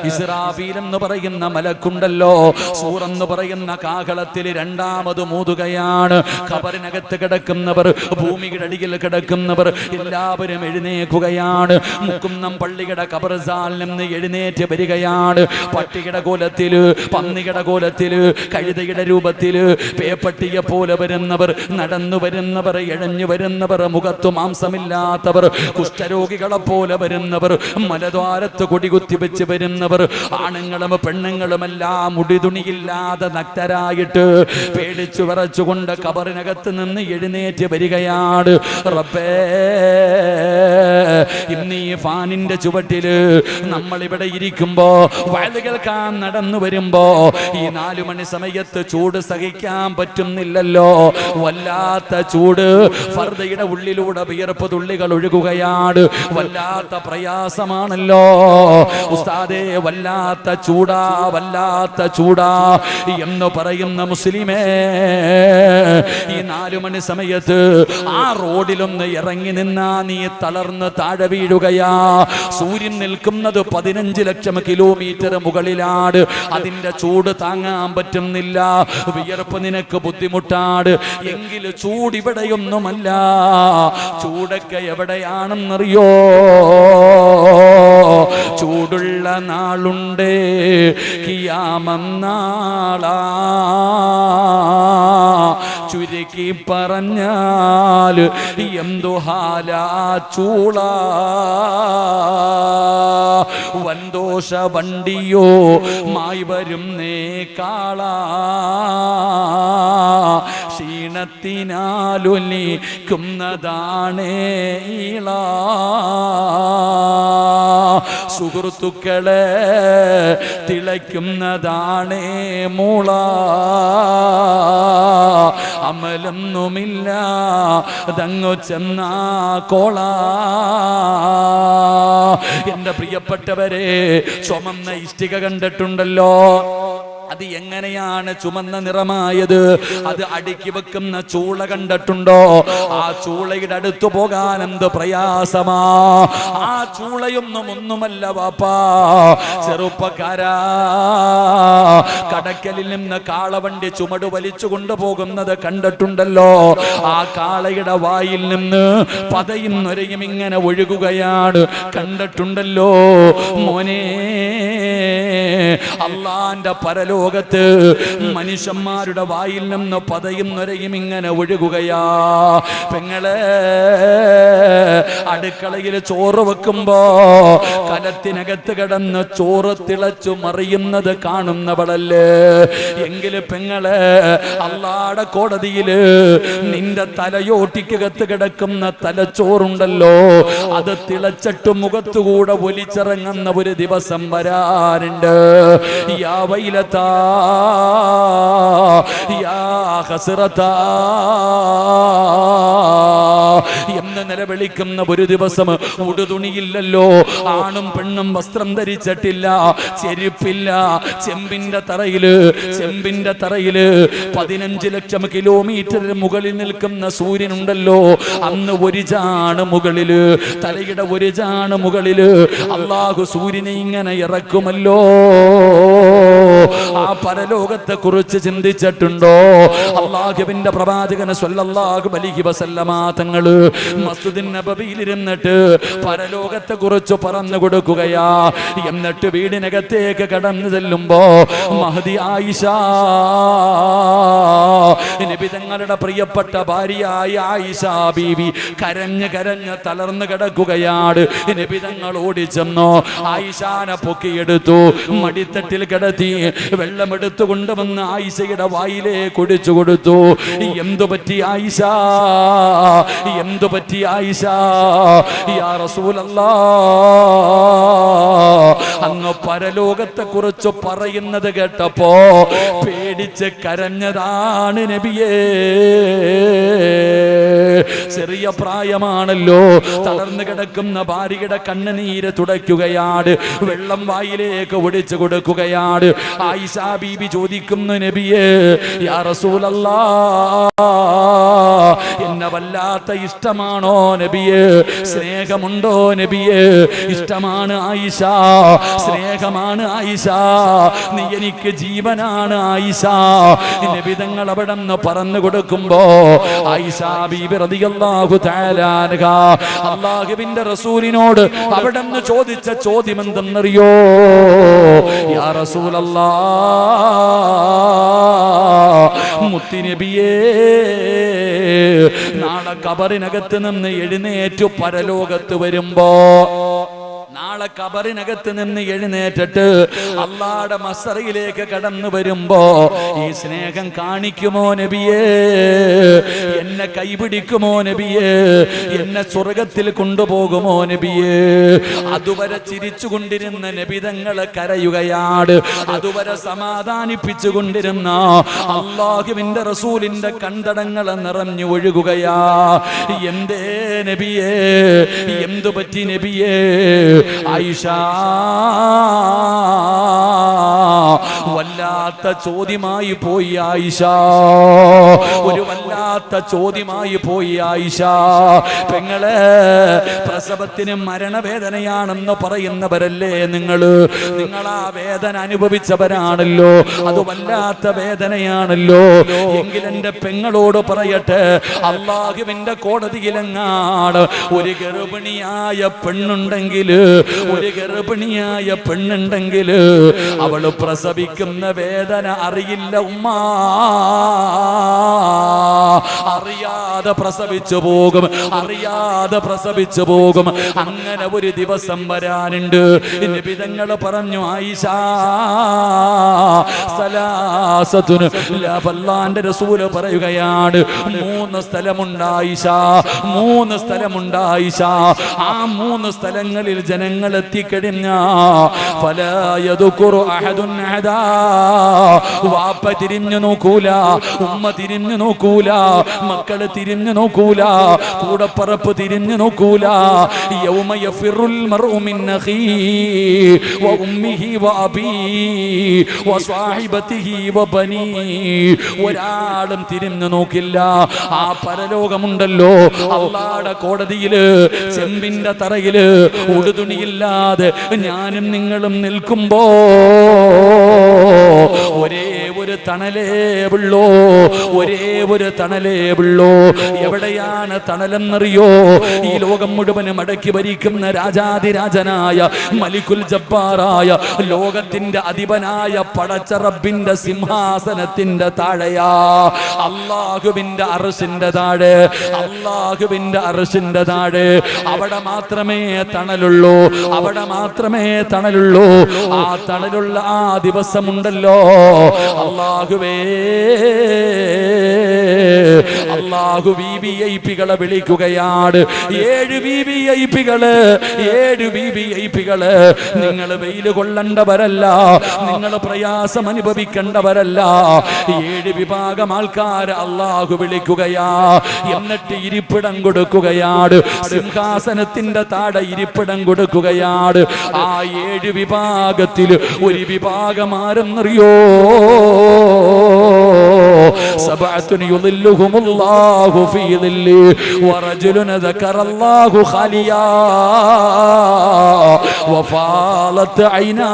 ഇസ്രാഫീൽ എന്ന് പറയുന്ന മലക്കുണ്ടല്ലോ, സൂർ എന്ന് പറയുന്ന കാഹളത്തിൽ രണ്ടാമത് മൂതുകയാണ്. ഖബറിനകത്ത് കിടക്കുന്നവർ, ഭൂമിയുടെ അടിയിൽ കിടക്കുന്നവർ എല്ലാവരും എഴുന്നേൽക്കുകയാണ്. മുക്കുന്നം പള്ളിയുടെ ഖബർസാൽ നിന്ന് എഴുന്നേറ്റ് വരികയാണ്. പട്ടിയുടെ കോലത്തില്, പന്നിയുടെ കോലത്തില്, കഴുതയുടെ രൂപത്തില്, പേപ്പട്ടിയെ പോലെ വരുന്നവർ, നടന്നു വരുന്നവർ, എഴഞ്ഞു വരുന്നവർ, മുഖത്തു മാംസമില്ലാത്തവർ, കുഷ്ഠരോഗികളെ പോലെ വരുന്നവർ, മലദ്വാരത്ത് കൊടികുത്തി വെച്ച് വരുന്നവർ, ആണുങ്ങളും പെണ്ണുങ്ങളുമെല്ലാം മുടിതുണിയില്ലാതെ നഗ്നരായിട്ട് പേടിച്ചു വിറച്ചുകൊണ്ട് ഖബറിനകത്ത് നിന്ന് എഴുന്നേറ്റ് വരികയാണ്. റബ്ബേ, ഇന്ന് ഈ ഫാനിന്റെ ചുവട്ടില് നമ്മളിവിടെ ഇരിക്കുമ്പോ, വയല് കേൾക്കാൻ നടന്നു വരുമ്പോ ഈ 4 മണി സമയത്ത് ചൂട് സഹിക്കാൻ പറ്റുന്നില്ലല്ലോ. വല്ലാത്ത ചൂട്, ഫർദയുടെ ഉള്ളിലൂടെ വിയർപ്പ് തുള്ളികൾ ഒഴുകുകയാണ്. വല്ലാത്ത പ്രയാസമാണല്ലോ ഉസ്താദേ, വല്ലാത്ത ചൂടാ, വല്ലാത്ത ചൂടാ എന്ന് പറയുന്ന മുസ്ലിമേ, ഈ 4 മണി സമയത്ത് ആ റോഡിലൊന്ന് ഇറങ്ങി നിന്നാ നീ തളർന്ന് താഴെ വീഴുകയാ. സൂര്യൻ നിൽക്കുന്നത് 15 ലക്ഷം കിലോമീറ്റർ മുകളിലാണ്. അതിന്റെ ചൂട് താങ്ങാൻ പറ്റുന്നില്ല, വിയർപ്പ് നിനക്ക് ബുദ്ധിമുട്ടാണ്. എങ്കിലും ചൂട് ഇവിടെയൊന്നുമല്ല. ചൂടൊക്കെ എവിടെയാണെന്നറിയോ? ചൂടുള്ള നാളുണ്ട്, കിയാമം നാളാ. ചുരുക്കി പറഞ്ഞാൽ എന്തു ഹാലാ ചൂള. വൻദോഷ വണ്ടിയോ മായി വരും കാള. ക്ഷീണത്തിനാലൊലിക്കുന്നതാണേ ഈള. സുഹൃത്തുക്കളെ തിളയ്ക്കുന്നതാണേ മൂള. അമലൊന്നുമില്ല അതങ്ങു ചെന്നാ കോള. എന്റെ പ്രിയപ്പെട്ടവരെ, ചുമന്ന ഇഷ്ടിക കണ്ടിട്ടുണ്ടല്ലോ? അത് എങ്ങനെയാണ് ചുമന്ന നിറമായത്? അത് അടുക്കി വെക്കുന്ന ചൂള കണ്ടിട്ടുണ്ടോ? ആ ചൂളയുടെ അടുത്തു പോകാൻ എന്ത് പ്രയാസമാ. ആ ചൂളയൊന്നും ഒന്നുമല്ല വാപ്പാ. ചെറുപ്പക്കാരാ, കടക്കലിൽ നിന്ന് കാളവണ്ടി ചുമട് വലിച്ചു കൊണ്ടുപോകുന്നത് കണ്ടിട്ടുണ്ടല്ലോ? ആ കാളയുടെ വായിൽ നിന്ന് പതയും നൊരയും ഇങ്ങനെ ഒഴുകുകയാണ്. കണ്ടിട്ടുണ്ടല്ലോ മോനെ? അള്ളാന്റെ പരലോകത്ത് മനുഷ്യന്മാരുടെ വായിൽ നിന്ന് പതയും നൊരയും ഇങ്ങനെ ഒഴുകുകയാ. പെങ്ങളെ, അടുക്കളയിൽ ചോറ് വെക്കുമ്പോ കലത്തിനകത്ത് കിടന്ന് ചോറ് തിളച്ചു മറിയുന്നത് കാണുന്നവളല്ലേ? എങ്കിലും പെങ്ങളെ, അള്ളാടെ കോടതിയില് നിന്റെ തലയോട്ടിക്കകത്ത് കിടക്കുന്ന തലച്ചോറുണ്ടല്ലോ, അത് തിളച്ചിട്ട് മുഖത്തുകൂടെ ഒലിച്ചിറങ്ങുന്ന ഒരു ദിവസം വരാറുണ്ട്. യാ വൈലതാ, യാ ഹസ്റതാ എന്ന് നിലവിളിക്കുന്ന ഒരു ദിവസം. ഉടുതുണിയില്ലല്ലോ, ആണും പെണ്ണും വസ്ത്രം ധരിച്ചിട്ടില്ല, ചെരുപ്പില്ല. ചെമ്പിന്റെ തറയില് 15 ലക്ഷം കിലോമീറ്റർ മുകളിൽ നിൽക്കുന്ന സൂര്യനുണ്ടല്ലോ, അന്ന് ഒരു ചാണ് മുകളില്, തലയുടെ ഒരു ചാണ് മുകളില് അള്ളാഹു സൂര്യനെ ഇങ്ങനെ ഇറക്കുമല്ലോ. ആ പരലോകത്തെ കുറിച്ച് ചിന്തിച്ചിട്ടുണ്ടോ? അല്ലാഹുവിന്റെ പ്രവാചകൻ സ്വല്ലല്ലാഹു അലൈഹി വസല്ലമ തങ്ങള് മസ്ജിദുൻ നബവിയിൽ ഇരുന്നിട്ട് പരലോകത്തെ കുറിച്ച് പറഞ്ഞു കൊടുക്കുകയാ. എന്നിട്ട് വീടിനകത്തേക്ക് കടന്നു ചെല്ലുമ്പോ മഹദി ആയിഷ, നബി തങ്ങളുടെ പ്രിയപ്പെട്ട ഭാര്യയായ ആയിഷ ബീവി കരഞ്ഞ് തളർന്നു കിടക്കുകയാണ്. നബി തങ്ങൾ ഓടിച്ചെന്നോ ആയിഷാനെ പൊക്കിയെടുത്തു, മടിത്തട്ടിൽ കിടത്തി വെള്ളമെടുത്തു കൊണ്ടുവന്ന് ആയിഷയുടെ വായിലേ കുടിച്ചു കൊടുത്തു. എന്തു പറ്റി ആയിഷ? എന്തു പറ്റി ആയിഷ? യാ റസൂലല്ലാഹ്, അങ്ങ് പരലോകത്തെ കുറിച്ച് പറയുന്നത് കേട്ടപ്പോ പേടിച്ച് കരഞ്ഞതാണ് നബിയേ. ചെറിയ പ്രായമാണല്ലോ, തളർന്നു കിടക്കുന്ന ഭാര്യയുടെ കണ്ണുനീര് തുടയ്ക്കുകയാണ്, വെള്ളം വായിലേക്ക് ഒഴിച്ചു കൊടുക്കുകയാണ്. ആയിഷ ബീബി ചോദിക്കുന്നു, നബിയേ, യാ റസൂലല്ലാഹ്, എന്നെ വല്ലാത്ത ഇഷ്ടമാണോ നബിയേ? സ്നേഹ സ്നേഹമുണ്ടോ നബിയേ? ഇഷ്ടമാണ് ആയിഷ, സ്നേഹമാണ് ആയിഷ, നീ എനിക്ക് ജീവനാണ് ആയിഷ. നബി തങ്ങൾ അവിടെ നിന്ന് പറഞ്ഞു കൊടുക്കുമ്പോ ആയിഷ ബീബി റളിയല്ലാഹു തആല അൻഹ അല്ലാഹുവിന്റെ റസൂലിനോട് അവിടെ നിന്ന് ചോദിച്ച ചോദ്യം എന്തെന്നറിയോ? യാ റസൂലല്ലാഹ്, മുത്തുനബിയേ, നാളെ ഖബറിനകത്ത് നിന്ന് എഴുന്നേറ്റു പരലോകത്ത് വരുമ്പോ, നാളെ ഖബറിനകത്ത് നിന്ന് എഴുന്നേറ്റിട്ട് അല്ലാഹുവിന്റെ മസ്റയിലേക്ക് കടന്നു വരുമ്പോ ഈ സ്നേഹം കാണിക്കുമോ നബിയേ? എന്നെ കൈപിടിക്കുമോ നബിയേ? എന്നെ സ്വർഗത്തിൽ കൊണ്ടുപോകുമോ നബിയേ? അതുവരെ ചിരിച്ചുകൊണ്ടിരുന്ന നബിതങ്ങളെ കരയുകയാണ്. അതുവരെ സമാധാനിപ്പിച്ചു കൊണ്ടിരുന്ന അല്ലാഹുവിന്റെ റസൂലിന്റെ കണ്ടടങ്ങളെ നിറഞ്ഞു ഒഴുകുകയാ. എന്തേ നബിയേ? എന്തു പറ്റി നബിയേ? ആയിഷ വല്ലാത്ത ചോദ്യമായി പോയി ആയിഷ, ഒരു വല്ലാത്ത ചോദ്യമായി പോയി ആയിഷ. പെങ്ങളെ, പ്രസവത്തിന് മരണവേദനയാണെന്ന് പറയുന്നവരല്ലേ നിങ്ങള്? നിങ്ങൾ ആ വേദന അനുഭവിച്ചവരാണല്ലോ, അത് വല്ലാത്ത വേദനയാണല്ലോ. എങ്കിൽ എന്റെ പെങ്ങളോട് പറയട്ടെ, അല്ലാഹുവിന്റെ കോടതിയിലെങ്ങാട് ഒരു ഗർഭിണിയായ പെണ്ണുണ്ടെങ്കിൽ, ഒരു ഗർഭിണിയായ പെണ്ണുണ്ടെങ്കിൽ അവള് പ്രസവിക്കുന്ന വേദന അറിയില്ല ഉമ്മ, അറിയാതെ പ്രസവിച്ചു പോകും, അറിയാതെ പ്രസവിച്ചു പോകും. അങ്ങനെ ഒരു ദിവസം വരാനുണ്ട്. നബിതങ്ങൾ പറഞ്ഞു, ആയിഷ സലാസത്തുൻ, അല്ലാഹുവിന്റെ റസൂൽ പറയുകയാണ്, 3 സ്ഥലമുണ്ട് ആയിഷ, 3 സ്ഥലമുണ്ട് ആയിഷ. ആ 3 സ്ഥലങ്ങളിൽ ജനങ്ങൾ എത്തിക്കഴിഞ്ഞ വാപ്പ തിരിഞ്ഞു നോക്കൂല, ഉമ്മ തിരിഞ്ഞു നോക്കൂല, മക്കള് തിരിഞ്ഞു നോക്കൂല, കൂടപ്പറപ്പ് തിരിഞ്ഞു നോക്കൂല. യൗമ യഫിറുൽ മർഉ മിൻ അഖീഹി വ ഉമ്മിഹി വ അബീഹി വ സ്വഹിബതിഹി വ ബനീഹി. ഒരാളും തിരിഞ്ഞു നോക്കില്ല. ആ പരലോകമുണ്ടല്ലോ, അല്ലാഹുവിന്റെ കോടതിയില് ചെമ്പിന്റെ തറയില് ഉടുതുണിയില്ലാതെ ഞാനും നിങ്ങളും നിൽക്കുമ്പോ ഒരേ ഒരു തണലേ ഉള്ളൂ, ഒരേ ഒരു തണലേ ഉള്ളൂ. എവിടെയാണ് തണലെന്നറിയോ? ഈ ലോകം മുഴുവനും അടക്കി ഭരിക്കുന്ന രാജാതിരാജനായ മലിക്കുൽ ജബ്ബാറായ ലോകത്തിന്റെ അധിപനായ പടച്ച റബ്ബിന്റെ സിംഹാസനത്തിന്റെ താഴെയാ, അല്ലാഹുവിന്റെ അർശിന്റെ താഴെ, അല്ലാഹുവിന്റെ അർശിന്റെ താഴെ. അവിടെ മാത്രമേ തണലുള്ളൂ, അവിടെ മാത്രമേ തണലുള്ളൂ. ആ തണലുള്ള ആ ദിവസമുണ്ടല്ലോ, അല്ലാഹുവേ, അല്ലാഹു വിവിഐപികളെ വിളിക്കുകയാണ്. 7 വിവിഐപികള്, 7 വിവിഐപികള്. നിങ്ങൾ വെയില് കൊള്ളേണ്ടവരല്ല, നിങ്ങൾ പ്രയാസം അനുഭവിക്കേണ്ടവരല്ല. 7 വിഭാഗം ആൾക്കാർ അല്ലാഹു വിളിക്കുകയാ. എന്നിട്ട് ഇരിപ്പിടം കൊടുക്കുകയാണ്, സിംഹാസനത്തിന്റെ താഴെ ഇരിപ്പിടം കൊടുക്കുകയാണ്. ആ 7 വിഭാഗത്തിൽ ഒരു വിഭാഗം ആരെന്നറിയോ? സബഅത്തുൻ യുളില്ലുഹുമുല്ലാഹു ഫീ ദില്ലി വറജുലുൻ ദക്കറല്ലാഹു ഖാലിയാ വഫാലത് ഐനാ.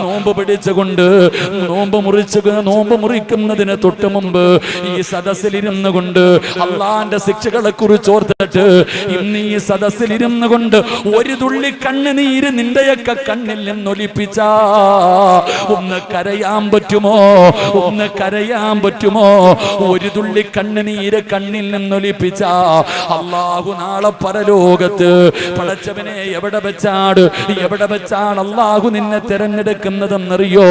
നോമ്പ് പിടിച്ചുകൊണ്ട് നോമ്പ് മുറിക്കുന്നതിന് തൊട്ട് മുമ്പ് ഈ സദസ്സിലിരുന്നു കൊണ്ട് അള്ളാന്റെ ശിക്ഷകളെ കുറിച്ച് ഓർത്തിട്ട് ഇന്ന് ഈ സദസ്സിലിരുന്നു കൊണ്ട് ഒരു തുള്ളി കണ്ണുനീര് നിന്റെയൊക്കെ കണ്ണിൽ നിന്നൊലിപ്പിച്ച ഒന്ന് കരയാൻ പറ്റുമോ? ഒന്ന് കരയാൻ പറ്റുമോ? ഒരു തുള്ളി കണ്ണുനീര് കണ്ണിൽ നിന്നൊലിപ്പിച്ച അല്ലാഹു നാളെ പരലോകത്ത് പടച്ചവനെ എവിടെ വെച്ചാണ് അല്ലാഹു നിന്നെ തിരഞ്ഞെടുക്കുന്നതെന്നറിയോ?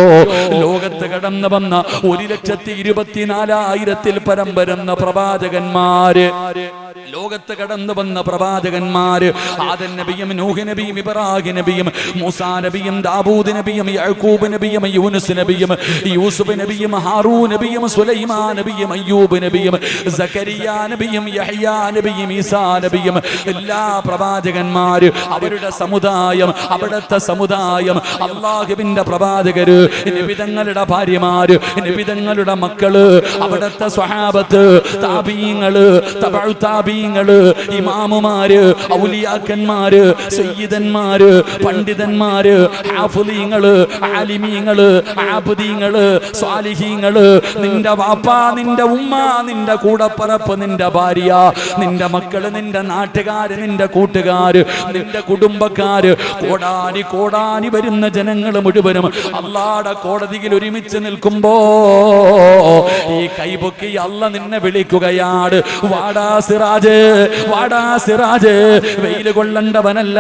ലോകത്ത് കടന്നു വന്ന 1,24,000 പരം വരുന്ന പ്രവാചകന്മാര്, ലോകത്ത് കടന്നു വന്ന പ്രവാചകന്മാര്, ആദം നബിയും നൂഹ് നബിയും ഇബ്രാഹിം നബിയും മൂസാ നബിയും ദാവൂദ് നബിയും യഅ്കൂബ് നബിയും യൂനുസ് നബിയും യൂസുഫ് നബിയും ഹാറൂൻ നബിയും സുലൈമാൻ നബിയും അയ്യൂബ് നബിയും സക്കരിയ നബിയും യഹ്യാ നബിയും ഈസാ നബിയും എല്ലാ പ്രവാചകന്മാര് അവരുടെ സമുദായം, അവിടുത്തെ സമുദായം, അള്ളാഹുവിന്റെ പ്രവാചകര്, നബിതങ്ങളുടെ ഭാര്യമാര്, നബിതങ്ങളുടെ മക്കള്, അവിടുത്തെ സ്വഹാബത്ത്, താബീങ്ങള്, തബഉ താബീങ്ങള്, ഇമാമുമാര്, ഔലിയാക്കന്മാര്, സയ്യിദന്മാര്, പണ്ഡിതന്മാര്, ഹാഫിളീങ്ങള്, ആലിമീങ്ങള്, ആബിദീങ്ങള്, സ്വാലിഹീങ്ങള്, നിന്റെ വാപ്പ, നിന്റെ ഉമ്മ, നിന്റെ കൂടപ്പറപ്പ്, നിന്റെ ഭാര്യ, നിന്റെ മക്കള്, നിന്റെ നാട്ടുകാര്, നിന്റെ കൂട്ടുകാര്, നിന്റെ കുടുംബക്കാര്, കോടാനി കോടാനി വരുന്ന ജനങ്ങൾ മുഴുവനും അല്ലാഹുവിന്റെ കോടതിയിൽ ഒരുമിച്ച് നിൽക്കുമ്പോ ഈ കൈപൊക്കി അല്ല നിന്നെ വിളിക്കുകയാണ്, വാടാ സിറാജ്, വാടാ സിറാജ്. വെയിൽ കൊള്ളണ്ടവനല്ല,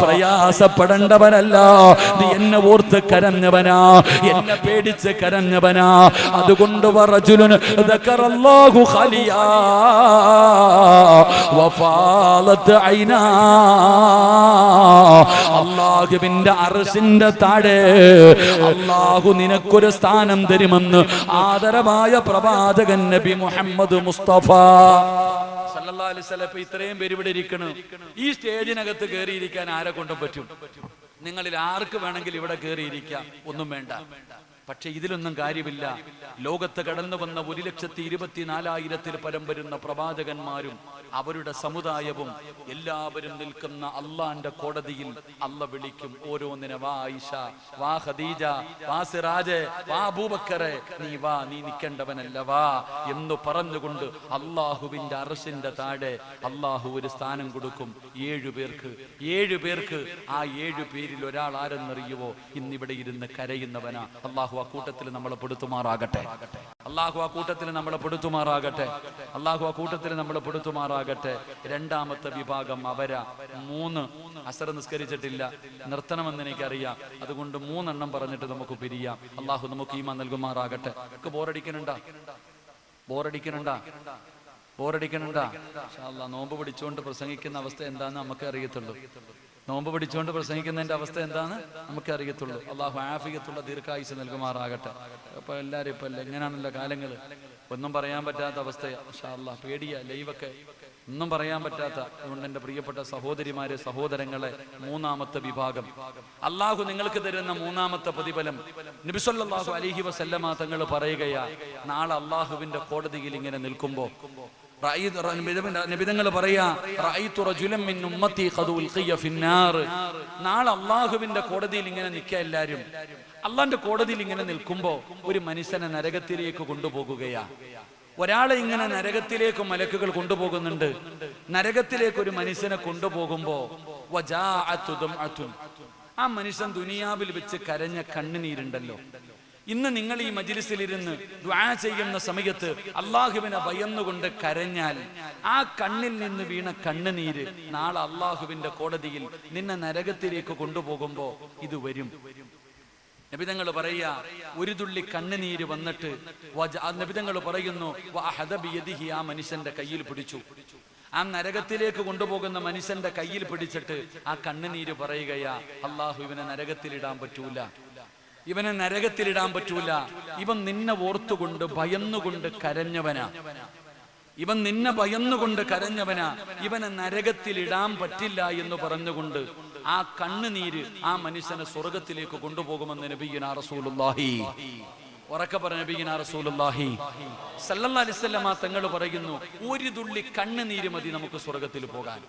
പ്രയാസപ്പെടേണ്ടവനല്ല, നീ എന്നെ ഓർത്ത് കരഞ്ഞവനാ, എന്നെ പേടിച്ച് കരഞ്ഞവനാ. അതുകൊണ്ട് വറജുലുൻ ദക്കറല്ലാഹു ഖലിയാ വഫാലത് ഐനാ. അല്ലാഹുവിന്റെ അർശിന്റെ താഴെ അല്ലാഹു നിനക്കൊരു സ്ഥാനം തരുമെന്ന് ആദരവായ പ്രവാചകൻ നബി മുഹമ്മദ് മുസ്തഫ സല്ലല്ലാഹു അലൈഹി വസല്ലം. ഇത്രയും പേര് ഇവിടെ ഇരിക്കണം. ഈ സ്റ്റേജിനകത്ത് കയറിയിരിക്കാൻ ആരെ കൊണ്ടും പറ്റും? നിങ്ങളിൽ ആർക്ക് വേണമെങ്കിൽ ഇവിടെ കയറിയിരിക്കാം, ഒന്നും വേണ്ട. പക്ഷെ ഇതിലൊന്നും കാര്യമില്ല. ലോകത്ത് കടന്നു വന്ന 1,24,000 പരം വരുന്ന പ്രവാചകന്മാരും അവരുടെ സമുദായവും എല്ലാവരും നിൽക്കുന്ന അള്ളാന്റെ കോടതിയിൽ അല്ല വിളിക്കും ഓരോന്നിനെ. വാ ആയിഷ, വാ ഖദീജ, വാ സിറാജ്, വാ അബൂബക്കറെ, നീ വാ, നീ നിൽക്കേണ്ടവനല്ല, വാ എന്ന് പറഞ്ഞുകൊണ്ട് അള്ളാഹുവിന്റെ അർശിന്റെ താഴെ അള്ളാഹു ഒരു സ്ഥാനം കൊടുക്കും 7 പേർക്ക്. 7 പേർക്ക്. ആ 7 പേരിൽ ഒരാൾ ആരെന്നറിയുവോ? ഇന്നിവിടെ ഇരുന്ന് കരയുന്നവനാ. അള്ളാഹു ആ കൂട്ടത്തിൽ നമ്മളെ പെടുത്തുമാറാകട്ടെ. അള്ളാഹു ആ കൂട്ടത്തിൽ നമ്മളെ പെടുത്തുമാറാകട്ടെ. അള്ളാഹു ആ കൂട്ടത്തിൽ നമ്മളെ പെടുത്തുമാറാകട്ടെ. രണ്ടാമത്തെ വിഭാഗം അവരാ. 3 അസർ നിസ്കരിച്ചിട്ടില്ല, നിർത്തണമെന്ന് എനിക്കറിയാം. അതുകൊണ്ട് 3 എണ്ണം പറഞ്ഞിട്ട് നമുക്ക് പിരിയാം. അള്ളാഹു നമുക്ക് ഈമാൻ നൽകുമാറാകട്ടെ. ബോറടിക്കണുണ്ടാ? ബോറടിക്കണുണ്ടാ? ബോറടിക്കണുണ്ടാ? ഇൻഷാ അല്ലാഹ് നോമ്പ് പിടിച്ചുകൊണ്ട് പ്രസംഗിക്കുന്ന അവസ്ഥ എന്താണെന്ന് നമുക്ക് അറിയത്തുള്ളൂ. നോമ്പ് പിടിച്ചുകൊണ്ട് പ്രസംഗിക്കുന്നതിന്റെ അവസ്ഥ എന്താണ് നമുക്ക് അറിയത്തുള്ളൂ. അള്ളാഹു ആഫിയത്തുള്ള ദീർഘായുസ് നൽകുമാറാകട്ടെ. അപ്പൊ എല്ലാവരും ഇപ്പൊ എങ്ങനെയാണല്ലോ കാലങ്ങൾ, ഒന്നും പറയാൻ പറ്റാത്ത അവസ്ഥയാ. ഇൻഷാ അല്ലാഹ് പേടിയാ, ലൈവൊക്കെ ഒന്നും പറയാൻ പറ്റാത്ത. അതുകൊണ്ട് എൻ്റെ പ്രിയപ്പെട്ട സഹോദരിമാരെ, സഹോദരങ്ങളെ, 3ാമത്തെ വിഭാഗം അള്ളാഹു നിങ്ങൾക്ക് തരുന്ന 3ാമത്തെ പ്രതിഫലം നബി സല്ലല്ലാഹു അലൈഹി വസല്ലമ തങ്ങൾ പറയുകയാ, നാളെ അള്ളാഹുവിന്റെ കോടതിയിൽ ഇങ്ങനെ നിൽക്കുമ്പോ നബിതങ്ങൾ പറയാ, നാളെ അള്ളാഹുവിന്റെ കോടതിയിൽ ഇങ്ങനെ നിൽക്കുക എല്ലാരും. അള്ളാന്റെ കോടതിയിൽ ഇങ്ങനെ നിൽക്കുമ്പോ ഒരു മനുഷ്യനെ നരകത്തിലേക്ക് കൊണ്ടുപോകുകയാ. ഒരാളെ ഇങ്ങനെ നരകത്തിലേക്ക് മലക്കുകൾ കൊണ്ടുപോകുന്നുണ്ട്. നരകത്തിലേക്ക് ഒരു മനുഷ്യനെ കൊണ്ടുപോകുമ്പോ ആ മനുഷ്യൻ ദുനിയാവിൽ വെച്ച് കരഞ്ഞ കണ്ണുനീരുണ്ടല്ലോ. ഇന്ന് നിങ്ങൾ ഈ മജ്‌ലിസിലിരുന്ന് ദുആ ചെയ്യുന്ന സമയത്ത് അള്ളാഹുവിനെ ഭയന്നുകൊണ്ട് കരഞ്ഞാൽ ആ കണ്ണിൽ നിന്ന് വീണ കണ്ണുനീര് നാളെ അള്ളാഹുവിന്റെ കോടതിയിൽ നിന്നെ നരകത്തിലേക്ക് കൊണ്ടുപോകുമ്പോ ഇത് വരും. നബിതങ്ങൾ പറയാ, ഒരു തുള്ളി കണ്ണുനീര് വന്നിട്ട് നബിതങ്ങൾ പറയുന്നു, ആ മനുഷ്യന്റെ കയ്യിൽ പിടിച്ചു. ആ നരകത്തിലേക്ക് കൊണ്ടുപോകുന്ന മനുഷ്യന്റെ കയ്യിൽ പിടിച്ചിട്ട് ആ കണ്ണുനീര് പറയുകയാ, അള്ളാഹു ഇവനെ നരകത്തിലിടാൻ പറ്റൂല, ഇവനെ നരകത്തിലിടാൻ പറ്റൂല. ഇവൻ നിന്നെ ഓർത്തുകൊണ്ട് ഭയന്നുകൊണ്ട് കരഞ്ഞവനാ, ഇവൻ നിന്നെ ഭയന്നുകൊണ്ട് കരഞ്ഞവനാ, ഇവനെ നരകത്തിലിടാൻ പറ്റില്ല എന്ന് പറഞ്ഞുകൊണ്ട് ആ കണ്ണുനീര് ആ മനുഷ്യനെ സ്വർഗത്തിലേക്ക് കൊണ്ടുപോകുമെന്ന് നബിയുനാ റസൂലുള്ളാഹി, ഉറക്കെ പറഞ്ഞ നബിയുനാ റസൂലുള്ളാഹി സല്ലല്ലാഹു അലൈഹി വസല്ലമ തങ്ങൾ പറയുന്നു, ഒരു തുള്ളി കണ്ണുനീര് മതി നമുക്ക് സ്വർഗത്തിൽ പോകാൻ.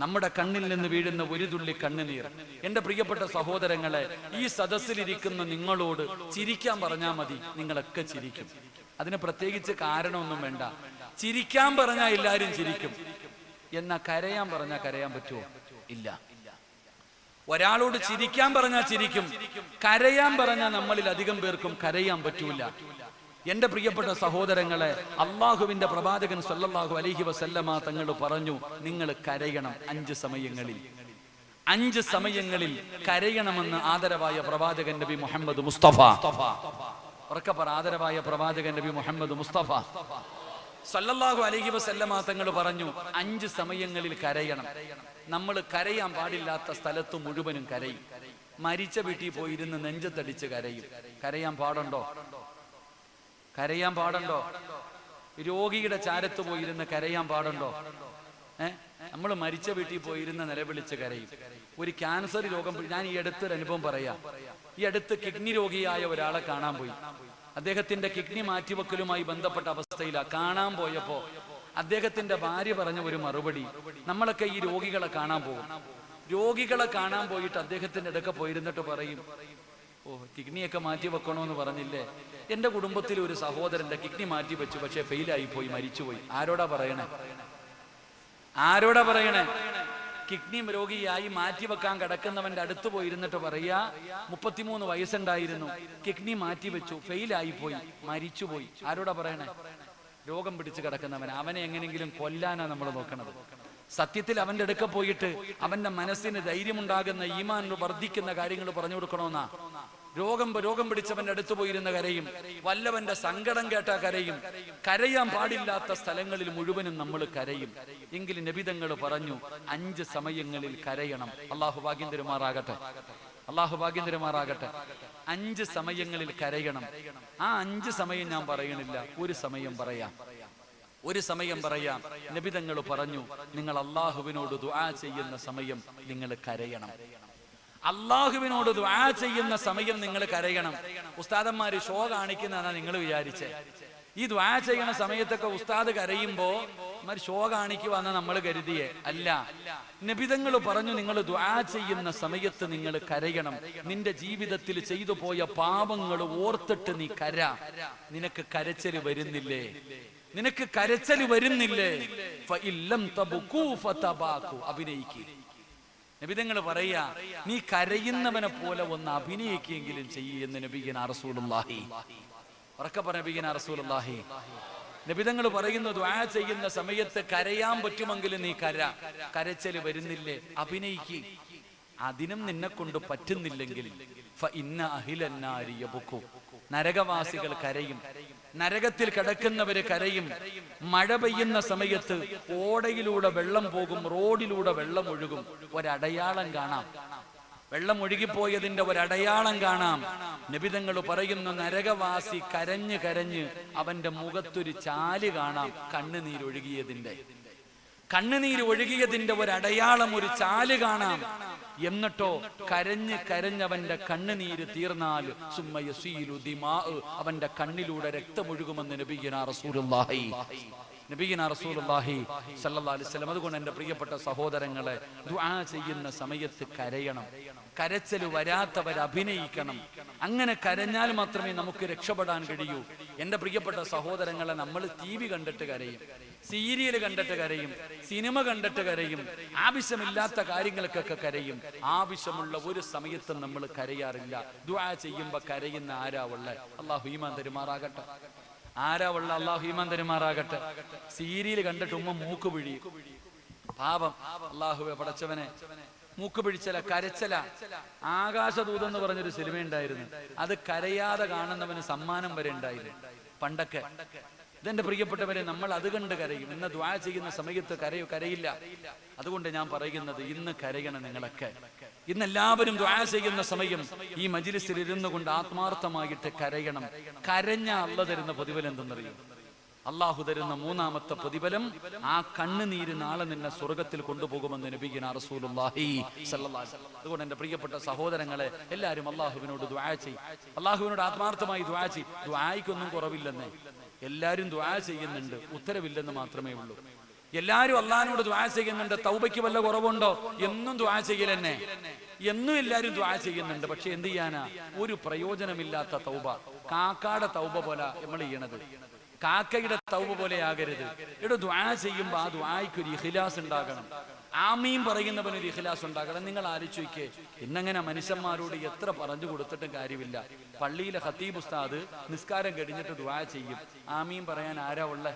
നമ്മുടെ കണ്ണിൽ നിന്ന് വീഴുന്ന ഒരു തുള്ളി കണ്ണുനീർ. എന്റെ പ്രിയപ്പെട്ട സഹോദരങ്ങളെ, ഈ സദസ്സിലിരിക്കുന്ന നിങ്ങളോട് ചിരിക്കാൻ പറഞ്ഞാൽ മതി, നിങ്ങളൊക്കെ ചിരിക്കും. അതിന് പ്രത്യേകിച്ച് കാരണമൊന്നും വേണ്ട. ചിരിക്കാൻ പറഞ്ഞാൽ എല്ലാവരും ചിരിക്കും. എന്നാ കരയാൻ പറഞ്ഞാൽ കരയാൻ പറ്റുമോ? ഇല്ല. ഒരാളോട് ചിരിക്കാൻ പറഞ്ഞാൽ ചിരിക്കും, കരയാൻ പറഞ്ഞാൽ നമ്മളിൽ അധികം പേർക്കും കരയാൻ പറ്റൂല. എന്റെ പ്രിയപ്പെട്ട സഹോദരങ്ങളെ, അള്ളാഹുവിന്റെ പ്രവാചകൻ സല്ലല്ലാഹു അലൈഹി വസല്ലമ തങ്ങൾ പറഞ്ഞു, നിങ്ങൾ കരയണം 5 സമയങ്ങളിൽ. 5 സമയങ്ങളിൽ കരയണമെന്ന് ആദരവായ പ്രവാചകൻ നബി മുഹമ്മദ് മുസ്തഫ, ഉറക്കെ പറ, ആദരവായ പ്രവാചകൻ നബി മുഹമ്മദ് മുസ്തഫ സല്ലല്ലാഹു അലൈഹി വസല്ലമ തങ്ങൾ പറഞ്ഞു, 5 സമയങ്ങളിൽ കരയണം. നമ്മൾ കരയാൻ പാടില്ലാത്ത സ്ഥലത്ത് മുഴുവനും കരയും. മരിച്ച വീട്ടിൽ പോയിരുന്ന് നെഞ്ചത്തടിച്ച് കരയും. കരയാൻ പാടുണ്ടോ? കരയാൻ പാടുണ്ടോ? രോഗിയുടെ ചാരത്ത് പോയിരുന്ന് കരയാൻ പാടുണ്ടോ? നമ്മൾ മരിച്ച വീട്ടിൽ പോയിരുന്ന നിലവിളിച്ച് കരയും. ഒരു ക്യാൻസർ രോഗം, ഞാൻ ഈ അടുത്തൊരു അനുഭവം പറയാം. ഈ അടുത്ത് കിഡ്നി രോഗിയായ ഒരാളെ കാണാൻ പോയി. അദ്ദേഹത്തിന്റെ കിഡ്നി മാറ്റിവെക്കലുമായി ബന്ധപ്പെട്ട അവസ്ഥയിലാണ്. കാണാൻ പോയപ്പോ അദ്ദേഹത്തിന്റെ ഭാര്യ പറഞ്ഞ ഒരു മറുപടി, നമ്മളൊക്കെ ഈ രോഗികളെ കാണാൻ പോകും, രോഗികളെ കാണാൻ പോയിട്ട് അദ്ദേഹത്തിന്റെ അടുക്ക പോയിരുന്നിട്ട് പറയും, ഓ കിഡ്നിയൊക്കെ മാറ്റി വെക്കണോന്ന് പറഞ്ഞില്ലേ, എന്റെ കുടുംബത്തിൽ ഒരു സഹോദരന്റെ കിഡ്നി മാറ്റി വെച്ചു, പക്ഷെ ഫെയിലായി പോയി, മരിച്ചുപോയി. ആരോടാ പറയണേ? ആരോടാ പറയണേ? കിഡ്നി രോഗിയായി മാറ്റിവെക്കാൻ കിടക്കുന്നവന്റെ അടുത്ത് പോയിരുന്നിട്ട് പറയാ, 33 വയസ്സുണ്ടായിരുന്നു, കിഡ്നി മാറ്റിവെച്ചു, ഫെയിലായി പോയി, മരിച്ചുപോയി. ആരോടാ പറയണേ? രോഗം പിടിച്ച് കിടക്കുന്നവൻ. അവനെ എങ്ങനെയെങ്കിലും കൊല്ലാനാ നമ്മൾ നോക്കണത്. സത്യത്തിൽ അവന്റെ അടുക്ക പോയിട്ട് അവന്റെ മനസ്സിന് ധൈര്യമുണ്ടാകുന്ന, ഈമാൻ വർദ്ധിക്കുന്ന കാര്യങ്ങൾ പറഞ്ഞു കൊടുക്കണമെന്നാ. രോഗം പിടിച്ചവന്റെ അടുത്ത് പോയിരുന്ന കരയും, വല്ലവന്റെ സങ്കടം കേട്ടാ കരയും. കരയാൻ പാടില്ലാത്ത സ്ഥലങ്ങളിൽ മുഴുവനും നമ്മൾ കരയും. എങ്കിലും നബിതങ്ങൾ പറഞ്ഞു 5 സമയങ്ങളിൽ കരയണം. അള്ളാഹു ഭാഗ്യം തരുമാറാകട്ടെ, അള്ളാഹു ഭാഗ്യം തരുമാറാകട്ടെ. 5 സമയങ്ങളിൽ കരയണം. ആ 5 സമയം ഞാൻ പറയണില്ല, ഒരു സമയം പറയാം, ഒരു സമയം പറയാം. നബിതങ്ങൾ പറഞ്ഞു, നിങ്ങൾ അള്ളാഹുവിനോട് ദുആ ചെയ്യുന്ന സമയം നിങ്ങൾ കരയണം. അള്ളാഹുവിനോട് ദുആ ചെയ്യുന്ന സമയം നിങ്ങൾ കരയണം. ഉസ്താദന്മാര് ഷോ കാണിക്കുന്നതാണ് നിങ്ങൾ വിചാരിച്ചേ. ഈ ദുആ ചെയ്യുന്ന സമയത്തൊക്കെ ഉസ്താദ് കരയുമ്പോ ഷോ കാണിക്കുവാന്ന് നമ്മൾ കരുതിയേ അല്ല. നബിതങ്ങൾ പറഞ്ഞു, നിങ്ങൾ ദുആ ചെയ്യുന്ന സമയത്ത് നിങ്ങൾ കരയണം. നിന്റെ ജീവിതത്തിൽ ചെയ്തു പോയ പാപങ്ങൾ ഓർത്തിട്ട് നീ കര. നിനക്ക് കരച്ചല് വരുന്നില്ലേ? നിനക്ക് കരച്ചല് വരുന്നില്ലേ? അഭിനയിക്കുക. നബിതങ്ങൾ പറയാ, നീ കരയുന്നവനെ പോലെ ഒന്ന് അഭിനയിക്കെങ്കിലും ചെയ്യുന്ന നബിയനാ റസൂലുള്ളാഹി. ഉറക്കെ പറഞ്ഞ നബിയനാ റസൂലുള്ളാഹി. നബിതങ്ങൾ പറയുന്നു, ദുആ ചെയ്യുന്ന സമയത്ത് കരയാൻ പറ്റുമെങ്കിലും നീ കരച്ചല് വരുന്നില്ലേ? അഭിനയിക്കുക. അതിനും നിന്നെ കൊണ്ട് പറ്റുന്നില്ലെങ്കിൽ നരകവാസികൾ കരയും, നരകത്തിൽ കിടക്കുന്നവര് കരയും. മഴ പെയ്യുന്ന സമയത്ത് ഓടയിലൂടെ വെള്ളം പോകും, റോഡിലൂടെ വെള്ളം ഒഴുകും, ഒരടയാളം കാണാം. വെള്ളം ഒഴുകിപ്പോയതിന്റെ ഒരടയാളം കാണാം. നബിതങ്ങൾ പറയുന്നു, നരകവാസി കരഞ്ഞ് കരഞ്ഞ് അവന്റെ മുഖത്തൊരു ചാല് കാണാം. കണ്ണുനീര് ഒരടയാളം, ഒരു ചാല് കാണാം. എന്നിട്ടോ കരഞ്ഞ് കരഞ്ഞവന്റെ കണ്ണുനീര് തീർന്നാൽ അവന്റെ കണ്ണിലൂടെ രക്തമൊഴുകുമെന്ന് നബിയനാ റസൂലുള്ളാഹി സല്ലല്ലാഹു അലൈഹി വസല്ലം. അതുകൊണ്ട് എന്റെ പ്രിയപ്പെട്ട സഹോദരങ്ങളെ, ദുആ ചെയ്യുന്ന സമയത്ത് കരയണം. കരച്ചല് വരാത്തവർ അഭിനയിക്കണം. അങ്ങനെ കരഞ്ഞാൽ മാത്രമേ നമുക്ക് രക്ഷപ്പെടാൻ കഴിയൂ. എന്റെ പ്രിയപ്പെട്ട സഹോദരങ്ങളെ, നമ്മൾ TV കണ്ടിട്ട് കരയും, സീരിയൽ കണ്ടിട്ട് കരയും, സിനിമ കണ്ടിട്ട് കരയും, ആവശ്യമില്ലാത്ത കാര്യങ്ങൾക്കൊക്കെ കരയും. ആവശ്യമുള്ള ഒരു സമയത്തും നമ്മൾ കരയാറില്ല. ദുആ ചെയ്യുമ്പോ കരയുന്ന ആരാ ഉള്ളെ? അല്ലാഹു ഈമാൻ തരുമാറാകട്ടെ. ആരാ ഉള്ള? അല്ലാഹു ഈമാൻ തരുമാറാകട്ടെ. സീരിയൽ കണ്ടിട്ട് ഉമ്മ മൂക്ക് പിഴിയും. പാപം. അല്ലാഹുവേ പടച്ചവനെ, മൂക്ക് പിടിച്ചല, കരച്ചല. ആകാശദൂതെന്ന് പറഞ്ഞൊരു സിനിമ ഉണ്ടായിരുന്നു. അത് കരയാതെ കാണുന്നവന് സമ്മാനം വരെ ഉണ്ടായിരുന്നു പണ്ടൊക്കെ. ഇതെന്റെ പ്രിയപ്പെട്ടവരെ, നമ്മൾ അത് കണ്ട് കരയും. ഇന്ന് ദുആ ചെയ്യുന്ന സമയത്ത് കരയില്ല. അതുകൊണ്ട് ഞാൻ പറയുന്നത്, ഇന്ന് കരയണം നിങ്ങളൊക്കെ. ഇന്ന് എല്ലാവരും ദുആ ചെയ്യുന്ന സമയം ഈ മജ്ലിസിൽ ഇരുന്നു കൊണ്ട് ആത്മാർത്ഥമായിട്ട് കരയണം. കരഞ്ഞ അല്ലാഹു തരുന്ന പ്രതിഫലം എന്തെന്നറിയും? അള്ളാഹു തരുന്ന 3ാമത്തെ പ്രതിഫലം, ആ കണ്ണുനീര് നാളെ നിന്നെ സ്വർഗത്തിൽ കൊണ്ടുപോകുമെന്ന് നബിയനാ റസൂലുള്ളാഹി സ്വല്ലല്ലാഹു അലൈഹി വസല്ലം. അതുകൊണ്ട് എന്റെ പ്രിയപ്പെട്ട സഹോദരങ്ങളെ, എല്ലാവരും അള്ളാഹുവിനോട് ദുആ ചെയ്യും, അള്ളാഹുവിനോട് ആത്മാർത്ഥമായി ദുആ ചെയ്യും. ദുആയ്ക്കൊന്നും കുറവില്ലെന്നേ. എല്ലാവരും ദുആ ചെയ്യുന്നുണ്ട്, ഉത്തരവില്ലെന്ന് മാത്രമേ ഉള്ളൂ. എല്ലാവരും അള്ളാഹിനോട് ദുആ ചെയ്യുന്നുണ്ട്, തൗബയ്ക്ക് വല്ല കുറവുണ്ടോ? എന്നും ദുആ ചെയ്യലെന്നെ, എന്നും എല്ലാവരും ദുആ ചെയ്യുന്നുണ്ട്. പക്ഷെ എന്ത് ചെയ്യാനാ? ഒരു പ്രയോജനമില്ലാത്ത തൗബ. കാക്കയുടെ തൗബ പോലെ നമ്മൾ ചെയ്യണത്. കാക്കയുടെ തൗബ പോലെ ആകരുത്. ഇവിടെ ദുആ ചെയ്യുമ്പോൾ ആ ദുആയ്ക്ക് ഒരു ഇഖ്ലാസ് ഉണ്ടാകണം. ആമീൻ പറയുന്നവന് ഒരു ഇഖ്ലാസ് ഉണ്ടാകണം. നിങ്ങൾ ആലോചിക്കേ, ഇന്നങ്ങനെ മനുഷ്യന്മാരോട് എത്ര പറഞ്ഞു കൊടുത്തിട്ടും കാര്യമില്ല. പള്ളിയിലെ ഖത്തീബ് ഉസ്താദ് നിസ്കാരം കഴിഞ്ഞിട്ട് ദുആ ചെയ്യും. ആമീൻ പറയാൻ ആരാ ഉള്ള?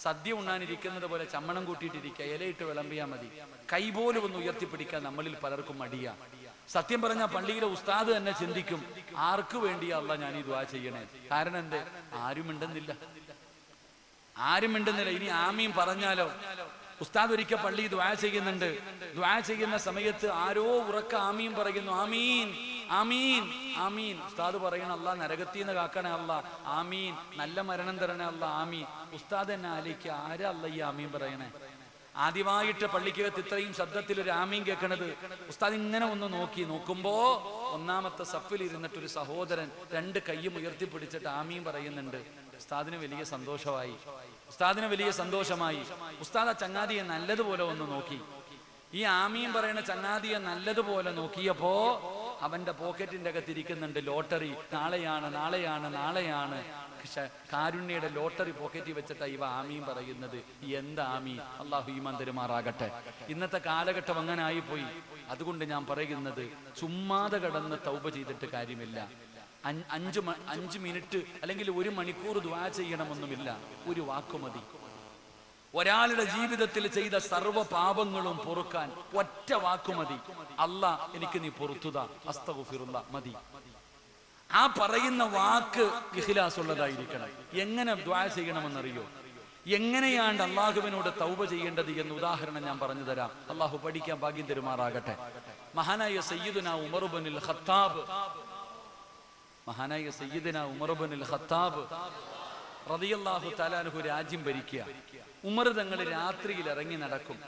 സദ്യ ഉണ്ണാനിരിക്കുന്നത് പോലെ ചമ്മണം കൂട്ടിയിട്ടിരിക്കുക, ഇലയിട്ട് വിളമ്പിയാ മതി. കൈപോലും ഒന്ന് ഉയർത്തിപ്പിടിക്കാൻ നമ്മളിൽ പലർക്കും മടിയാ. സത്യം പറഞ്ഞ പള്ളിയിലെ ഉസ്താദ് തന്നെ ചിന്തിക്കും, ആർക്ക് വേണ്ടിയാ അല്ലാഹ് ഞാൻ ഈ ദുആ ചെയ്യണേ? കാരണം എന്തേ? ആരും മിണ്ടുന്നില്ല. ഇനി ആമീൻ പറഞ്ഞാലോ? ഉസ്താദ് ഒരിക്കൽ പള്ളി ദുആ ചെയ്യുന്നുണ്ട്. ദുആ ചെയ്യുന്ന സമയത്ത് ആരോ ഉറക്ക ആമീൻ പറയുന്നു. ആമീൻ ആമീൻ ആമീൻ. ഉസ്താദ് പറയണ, അല്ലാഹ് നരകത്തീന്ന് കാക്കണേ അല്ലാഹ്, ആമീൻ. നല്ല മരണം തരണേ അല്ലാഹ്, ആമീൻ. ഉസ്താദ് എന്നെ ആലോചിക്കുക, ആരാ അല്ലാഹ് ഈ ആമീൻ പറയണേ? ആദ്യമായിട്ട് പള്ളിക്കകത്ത് ഇത്രയും ശബ്ദത്തിൽ ഒരു ആമീൻ കേൾക്കണത് ഉസ്താദ് ഇങ്ങനെ ഒന്ന് നോക്കുമ്പോ ഒന്നാമത്തെ സഫിൽ ഇരുന്നിട്ട് ഒരു സഹോദരൻ 2 കൈയും ഉയർത്തിപ്പിടിച്ചിട്ട് ആമീൻ പറയുന്നുണ്ട്. ഉസ്താദിന് വലിയ സന്തോഷമായി. ഉസ്താദ് ആ ചങ്ങാതിയെ നല്ലതുപോലെ ഒന്ന് നോക്കി. ഈ ആമീൻ പറയുന്ന ചങ്ങാതിയെ നല്ലതുപോലെ നോക്കിയപ്പോ അവന്റെ പോക്കറ്റിന്റെ അകത്തിരിക്കുന്നുണ്ട് ലോട്ടറി. നാളെയാണ് കാരുണ്യയുടെ ലോട്ടറി പോക്കറ്റിൽ വെച്ചിട്ടാ ഇവ ആമീൻ പറയുന്നത്. എന്താ ആമീൻ? അള്ളാഹു ഈമാൻ തരുമാറാകട്ടെ. ഇന്നത്തെ കാലഘട്ടം അങ്ങനെ ആയിപ്പോയി. അതുകൊണ്ട് ഞാൻ പറയുന്നത്, ചുമ്മാതെ കടന്ന് തൗബ ചെയ്തിട്ട് കാര്യമില്ല. 5 മിനിറ്റ് അല്ലെങ്കിൽ 1 മണിക്കൂർ ദുആ ചെയ്യണമെന്നുമില്ല. ഒരു വാക്കുമതി. ഒരാളുടെ ജീവിതത്തിൽ ചെയ്ത സർവ്വ പാപങ്ങളും പൊറുക്കാൻ ഒറ്റ വാക്കുമതി. അല്ലാ എനിക്ക് നീ പൊറുത്തുതാ, അസ്തഗ്ഫിറുല്ലാ മതി. ആ പറയുന്ന വാക്ക് ഇഖ്ലാസ് ഉള്ളതായിരിക്കണം. എങ്ങനെ ദുആ ചെയ്യണമെന്നറിയോ? എങ്ങനെയാണ് അള്ളാഹുവിനോട് തൗബ ചെയ്യേണ്ടത് എന്ന് ഉദാഹരണം ഞാൻ പറഞ്ഞു തരാം. അള്ളാഹു പഠിക്കാൻ ഭാഗ്യം തരുമാറാകട്ടെ. മഹാനായ സയ്യിദുനാ ഉമർ ഇബ്നുൽ ഖത്താബ് റളിയല്ലാഹു തആല അൻഹു രാജ്യം ഭരിക്കുക. ഉമർ തങ്ങൾ രാത്രിയിൽ ഇറങ്ങി നടക്കും.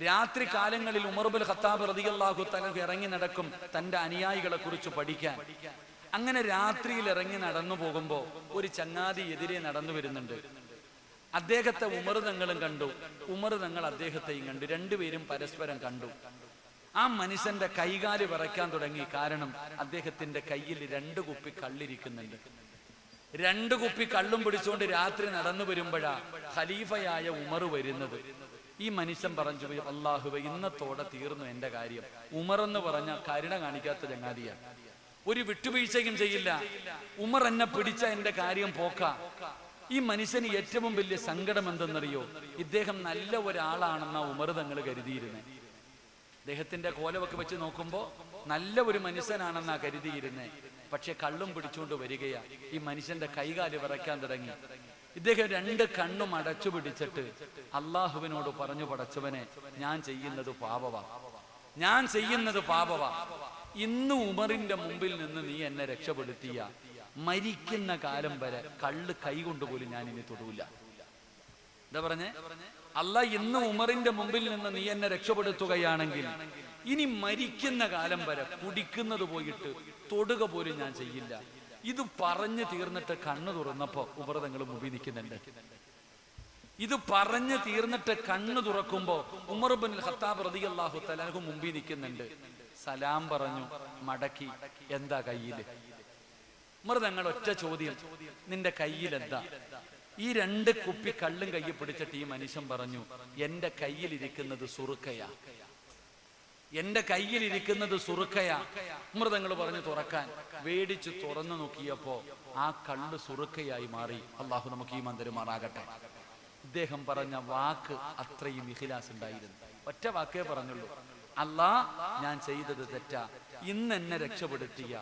രാത്രി കാലങ്ങളിൽ ഉമർ ഇബ്നുൽ ഖത്താബ് റളിയല്ലാഹു തആല ഇറങ്ങി നടക്കും തന്റെ അനുയായികളെ കുറിച്ച് പഠിക്കാൻ. അങ്ങനെ രാത്രിയിൽ ഇറങ്ങി നടന്നു പോകുമ്പോ ഒരു ചങ്ങാതി എതിരെ നടന്നു വരുന്നുണ്ട്. അദ്ദേഹത്തെ ഉമർ തങ്ങളും കണ്ടു, ഉമർ തങ്ങൾ അദ്ദേഹത്തെയും കണ്ടു. രണ്ടുപേരും പരസ്പരം കണ്ടു. ആ മനുഷ്യന്റെ കൈകാല് വിറയ്ക്കാൻ തുടങ്ങി. കാരണം അദ്ദേഹത്തിന്റെ കയ്യിൽ 2 കുപ്പി കള്ളിരിക്കുന്നുണ്ട്. 2 കുപ്പി കള്ളും പിടിച്ചുകൊണ്ട് രാത്രി നടന്നു വരുമ്പോഴാ ഖലീഫയായ ഉമർ വരുന്നത്. ഈ മനുഷ്യൻ പറഞ്ഞു, അല്ലാഹുവേ, ഇന്നത്തോടെ തീർന്നു എന്റെ കാര്യം. ഉമർ എന്ന് പറഞ്ഞ കരുണ കാണിക്കാത്ത ചങ്ങാതിയാണ്. ഒരു വിട്ടുവീഴ്ചയും ചെയ്യില്ല. ഉമർ എന്നെ പിടിച്ച എന്റെ കാര്യം പോക്ക. ഈ മനുഷ്യന് ഏറ്റവും വലിയ സങ്കടം എന്തെന്നറിയോ? ഇദ്ദേഹം നല്ല ഒരാളാണെന്നാ ഉമർ തങ്ങൾ കരുതിയിരുന്നേ. അദ്ദേഹത്തിന്റെ കോലമൊക്കെ വെച്ച് നോക്കുമ്പോ നല്ല ഒരു മനുഷ്യനാണെന്നാ കരുതിയിരുന്നേ. പക്ഷെ കള്ളും പിടിച്ചുകൊണ്ട് വരികയാ. ഈ മനുഷ്യന്റെ കൈകാല് വിറയ്ക്കാൻ തുടങ്ങി. ഇദ്ദേഹം 2 കണ്ണും അടച്ചു പിടിച്ചിട്ട് അള്ളാഹുവിനോട് പറഞ്ഞു, പടച്ചവനെ, ഞാൻ ചെയ്യുന്നത് പാപവാ. ഇന്ന് ഉമറിന്റെ മുമ്പിൽ നിന്ന് നീ എന്നെ രക്ഷപ്പെടുത്തിയ മരിക്കുന്ന കാലം വരെ കള്ള് കൈകൊണ്ടുപോലും ഞാൻ ഇനി തൊടൂല. എന്താ പറഞ്ഞേ? അല്ലാ, ഇന്ന് ഉമറിന്റെ മുമ്പിൽ നിന്ന് നീ എന്നെ രക്ഷപ്പെടുത്തുകയാണെങ്കിൽ ഇനി മരിക്കുന്ന കാലം വരെ കുടിക്കുന്നത് പോയിട്ട് തൊടുക പോലും ഞാൻ ചെയ്യില്ല. ഇത് പറഞ്ഞു തീർന്നിട്ട് കണ്ണു തുറന്നപ്പോ ഉമർ തങ്ങൾ മുമ്പിൽ നിൽക്കുന്നുണ്ട്. ഇത് പറഞ്ഞു തീർന്നിട്ട് കണ്ണു തുറക്കുമ്പോ ഉമർ ഇബ്നുൽ ഖത്താബ് റളിയല്ലാഹു തആല അൻഹു മുമ്പിൽ നിൽക്കുന്നുണ്ട്. സലാം പറഞ്ഞു, മടക്കി. എന്താ കയ്യില്? ഉമർ തങ്ങൾ ഒറ്റ ചോദ്യം, നിന്റെ കയ്യിൽ എന്താ? ഈ 2 കുപ്പി കള്ളും കയ്യിൽ പിടിച്ചിട്ട് ഈ മനുഷ്യൻ പറഞ്ഞു, എന്റെ കയ്യിലിരിക്കുന്നത് സുറുക്കയാ. ഉമർ തങ്ങൾ പറഞ്ഞു തുറക്കാൻ. വേടിച്ച് തുറന്നു നോക്കിയപ്പോ ആ കള്ള് സുറുക്കയായി മാറി. അള്ളാഹു നമുക്ക് ഈമാൻ തരുമാറാകട്ടെ. ഇദ്ദേഹം പറഞ്ഞ വാക്ക് അത്രയും ഇഖ്ലാസ് ഉണ്ടായിരുന്നു. ഒറ്റ വാക്കേ പറഞ്ഞുള്ളൂ, അല്ലാ, ഞാൻ ചെയ്തത് തെറ്റാ. ഇന്ന് എന്നെ രക്ഷപ്പെടുത്തിയ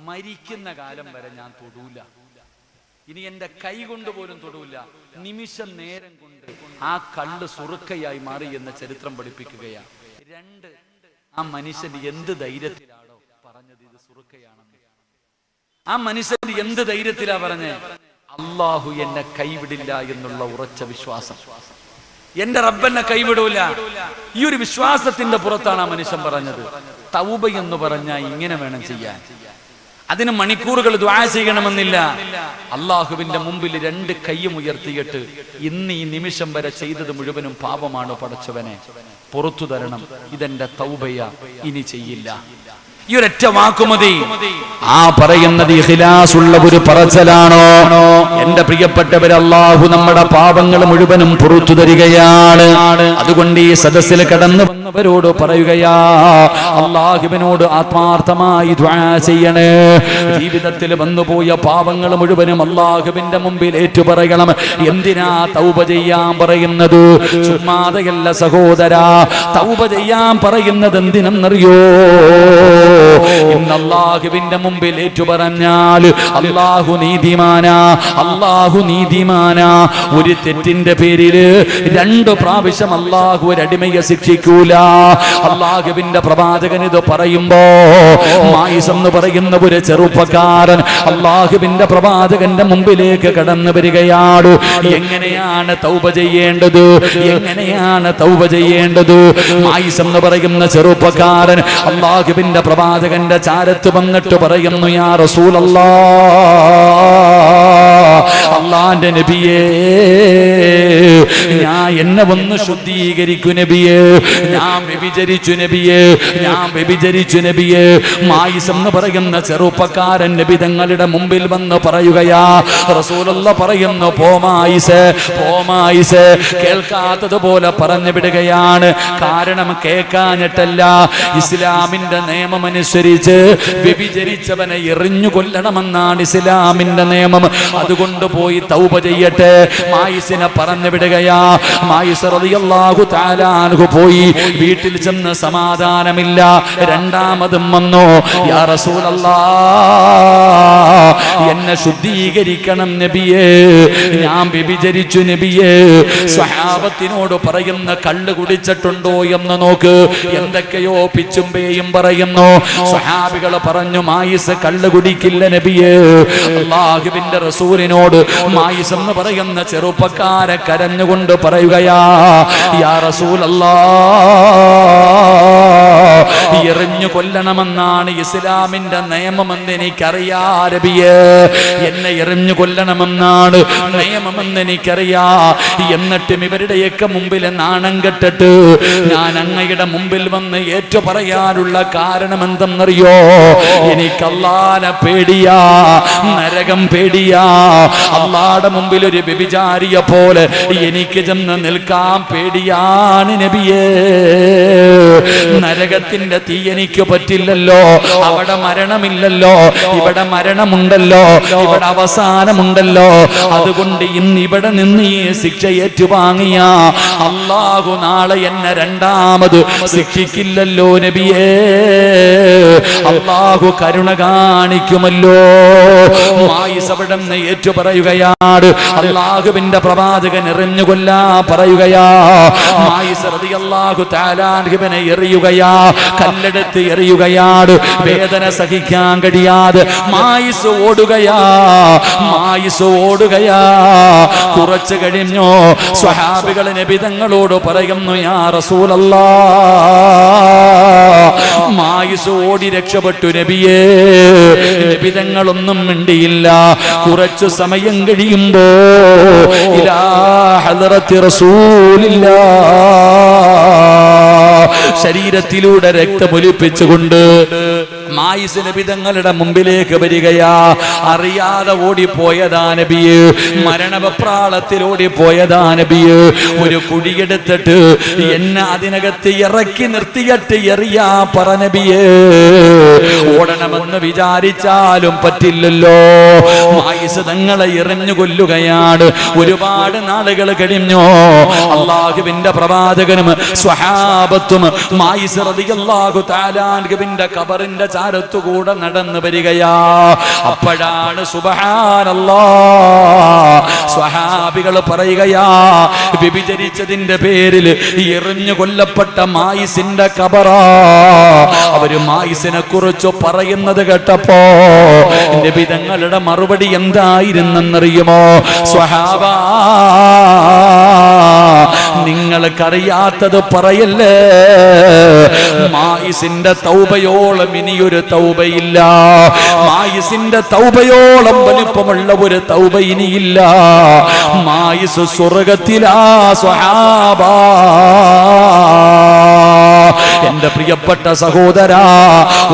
മരിക്കുന്ന കാലം വരെ ഞാൻ തൊടൂല. ഇനി എന്റെ കൈ കൊണ്ട് പോലും തൊടൂല. നിമിഷം നേരം കൊണ്ട് ആ കള്ള് സുറുക്കയായി മാറി എന്ന ചരിത്രം പഠിപ്പിക്കുകയാണ്. 2, ആ മനുഷ്യൻ എന്ത് ധൈര്യത്തിലാണോ പറഞ്ഞത് ഇത് സുറുക്കയാണെന്ന്? ആ മനുഷ്യൻ എന്ത് ധൈര്യത്തിലാ പറഞ്ഞേ? അള്ളാഹു എന്നെ കൈവിടില്ല എന്നുള്ള ഉറച്ച വിശ്വാസം. എന്റെ റബ്ബെന്നെ കൈവിടൂല. ഈ ഒരു വിശ്വാസത്തിന്റെ പുറത്താണ് ആ മനുഷ്യൻ പറഞ്ഞത്. തൗബ എന്ന് പറഞ്ഞാൽ ഇങ്ങനെ വേണം ചെയ്യാൻ. അതിന് മണിക്കൂറുകൾ ദുആ ചെയ്യണമെന്നില്ല. അള്ളാഹുവിന്റെ മുമ്പിൽ 2 കൈയും ഉയർത്തിയിട്ട് ഇന്ന് ഈ നിമിഷം വരെ ചെയ്തത് മുഴുവനും പാപമാണ്, പടച്ചവനെ പുറത്തു തരണം, ഇതെന്റെ തൗബയ, ഇനി ചെയ്യില്ല. ഈ ഒരൊറ്റ വാക്കുമതി. ആ പറയുന്നത് ഇഖ്ലാസ് ഉള്ള ഒരു പറച്ചലാണോ? എന്റെ പ്രിയപ്പെട്ടവർ, അല്ലാഹു നമ്മുടെ പാപങ്ങൾ മുഴുവനും പുറത്തു തരികയാണ്. അതുകൊണ്ട് ഈ സദസ്സിൽ കടന്നു വന്നവരോട് പറയുകയാ, അല്ലാഹുവിനോട് ആത്മാർത്ഥമായി ദുആ ചെയ്യണേ. ജീവിതത്തിൽ വന്നുപോയ പാപങ്ങൾ മുഴുവനും അല്ലാഹുവിന്റെ മുമ്പിൽ ഏറ്റുപറയണം. എന്തിനാ തൗബ ചെയ്യാൻ പറയുന്നത്? ചുമ്മാതെയല്ല സഹോദരാ. തൗബ ചെയ്യാൻ പറയുന്നത് എന്തിനെന്നറിയോ? ഇന്ന് അല്ലാഹുവിന്റെ മുമ്പിൽ ഏറ്റുപറഞ്ഞാൽ അല്ലാഹു നീതിമാനാ. ഒരു തെറ്റിന്റെ പേരിൽ 2 പ്രാവശ്യം അല്ലാഹു ഒരടിമയെ ശിക്ഷിക്കൂല. അള്ളാഹുവിന്റെ പ്രവാചകൻ ഇത് പറയുമ്പോ മായിസ് എന്ന് പറയുന്ന ഒരു ചെറുപ്പക്കാരൻ അള്ളാഹുവിന്റെ പ്രവാചകന്റെ മുമ്പിലേക്ക് കടന്നു വരികയാണ്. എങ്ങനെയാണ് തൗബ ചെയ്യേണ്ടത്, എങ്ങനെയാണ് തൗബ ചെയ്യേണ്ടത്? മായിസ് എന്ന് പറയുന്ന ചെറുപ്പക്കാരൻ അള്ളാഹുവിന്റെ പ്രവാചകന്റെ ചാരത്ത് വന്നിട്ട് പറയുന്നു, യാ റസൂലല്ലാഹ്, അള്ളാന്റെ നബിയേ, ഞാൻ എന്നെ ഒന്ന് ശുദ്ധീകരിക്കു നബിയേ, ഞാൻ വ്യഭിചരിച്ചു നബിയേ, ഞാൻ വ്യഭിചരിച്ചു നബിയേ. മായിസ് എന്ന് പറയുന്ന ചെറുപ്പക്കാരൻ നബി തങ്ങളുടെ മുമ്പിൽ വന്ന് പറയുകയാ. റസൂലുള്ളാഹി പറയുന്നു, പോ മായിസ്, പോ മായിസ്. കേൾക്കാത്തതുപോലെ പറഞ്ഞു വിടുകയാണ്. കാരണം കേൾക്കാഞ്ഞിട്ടല്ല, ഇസ്ലാമിന്റെ നിയമമനുസരിച്ച് വ്യഭിചരിച്ചവനെ എറിഞ്ഞു കൊല്ലണമെന്നാണ് ഇസ്ലാമിന്റെ നിയമം. അതുകൊണ്ട് പോയി തൗബ ചെയ്യട്ടെ. മായിസിനെ പറഞ്ഞു വിടുകയാ. മായിസ് റളിയല്ലാഹു തആല അൻഹു പോയി. വീട്ടിൽ ചെന്ന് സമാധാനമില്ല. രണ്ടാമതും വന്നു, യാ റസൂലല്ലാഹ്, എന്നെ ശുദ്ധീകരിക്കണം നബിയേ, ഞാൻ വ്യഭിചരിച്ചു നബിയേ. സ്വഹാബത്തിനോട് പറയുന്ന കള്ള് കുടിച്ചിട്ടുണ്ടോ എന്ന് നോക്ക്. എന്തൊക്കെയോ പിച്ചും പേയും പറയുന്നു. സ്വഹാബികൾ പറഞ്ഞു, മായിസ് കള്ള് കുടിക്കില്ല നബിയേ. അല്ലാഹുവിന്റെ റസൂലിനോട് മായിസ് എന്ന് പറയുന്ന ചെറുപ്പക്കാരെ കരഞ്ഞുകൊണ്ട് പറയുകയാ, യാ റസൂലല്ലാഹ്, എറിഞ്ഞു കൊല്ലണമെന്നാണ് ഇസ്ലാമിന്റെ നിയമമെന്ന് എനിക്കറിയാ നബിയേ. എന്നെ എറിഞ്ഞു കൊല്ലണമെന്നാണ് നിയമമെന്ന് എനിക്കറിയാ. എന്നിട്ടും ഇവരുടെയൊക്കെ മുമ്പിൽ നാണം കെട്ടിട്ട് ഞാൻ അങ്ങയുടെ മുമ്പിൽ വന്ന് ഏറ്റു പറയാനുള്ള കാരണം എന്തെന്നറിയോ? എനിക്ക് അല്ലാഹുവിനെ പേടിയാ, നരകം പേടിയാ. അല്ലാഹുവിന്റെ മുമ്പിൽ ഒരു വ്യഭിചാരിയെ പോലെ എനിക്ക് ചെന്ന് നിൽക്കാൻ പേടിയാണ് നബിയേ. നരകത്തിന്റെ തീ എനിക്ക് പറ്റില്ലല്ലോ. അവിടെ മരണമില്ലല്ലോ, ഇവിടെ മരണമുണ്ടല്ലോ, ഇവിടെ അവസാനമുണ്ടല്ലോ. അതുകൊണ്ട് ഇന്ന് ഇവിടെ നിന്ന് ഈ ശിക്ഷ ഏറ്റുവാങ്ങിയ അല്ലാഹു നാളെ എന്നെ രണ്ടാമത് ശിക്ഷിക്കില്ലല്ലോ നബിയേ. അല്ലാഹു കരുണ കാണിക്കുമല്ലോ. മായിസ് അവിടെ നിന്ന് ഏറ്റു പറയുകയാണ്. അല്ലാഹുവിന്റെ പ്രവാചകൻ എറിഞ്ഞു കൊല്ലാ പറയുകയാ. മായിസ് റളിയല്ലാഹു തആല അൻഹുവിനെ എറിയുകയാ, കല്ലെടുത്ത് എറിയുകയാണ്. വേദന സഹിക്കാൻ കഴിയാതെ മായിസ് ഓടുകയാ, മായിസ് ഓടുകയാ. കുറച്ചു കഴിഞ്ഞു സ്വഹാബികൾ നബി തങ്ങളോട് പറയുന്നു, യാ റസൂലല്ലാഹ്, മായിസ് ഓടി രക്ഷപ്പെട്ടു നബിയേ. നബി തങ്ങളൊന്നും മിണ്ടിയില്ല. കുറച്ചു സമയം കഴിയുമ്പോ ഇലാ ഹദ്റത്തി റസൂലില്ലാഹ്, ശരീരത്തിലൂടെ രക്തമൊലിപ്പിച്ചുകൊണ്ട് മായിസ് നബി തങ്ങളുടെ മുമ്പിലേക്ക് വരികയാ. അറിയാതെ ഓടിപ്പോയതാ നബിയേ, മരണവെപ്രാളത്തിൽ ഓടിപ്പോയതാ നബിയേ. ഒരു കുഴിയെടുത്തിട്ട് എന്നെ അതിനകത്ത് ഇറക്കി നിർത്തിയിട്ട് എറിയാ പറ നബിയേ. ഓടണമെന്ന് വിചാരിച്ചാലും പറ്റില്ലല്ലോ. മായിസ് തങ്ങളെ എറിഞ്ഞു കൊല്ലുകയാണ്. ഒരുപാട് നാളുകൾ കഴിഞ്ഞു. അല്ലാഹുവിന്റെ പ്രവാചകനും സ്വഹാബത്തും മായിസ് റളിയല്ലാഹു തആല അൻഹുവിന്റെ ഖബറിന്റെ ചാരത്തുകൂടെ നടന്നു വരികയാ. അപ്പോഴാണ് സുബ്ഹാനല്ലാഹ് സ്വഹാബികൾ പറയുകയാ, വ്യഭിചരിച്ചതിന്റെ പേരിൽ എറിഞ്ഞു കൊല്ലപ്പെട്ട മായിസിന്റെ ഖബറാ. അവര് മായിസിനെ കുറിച്ച് പറയുന്നത് കേട്ടപ്പോ നബി തങ്ങളുടെ മറുപടി എന്തായിരുന്നെന്നറിയുമോ? സ്വഹാബാ, നിങ്ങൾക്കറിയാത്തത് പറയല്ലേ. മായിസിന്റെ തൗബയോളം ഇനിയൊരു തൗബയില്ല. മായിസിന്റെ തൗബയോളം വലിപ്പമുള്ള ഒരു തൗബ ഇനിയില്ല. മായിസ് സ്വർഗത്തിലാ സ്വഹാബാ. എന്റെ പ്രിയപ്പെട്ട സഹോദരാ,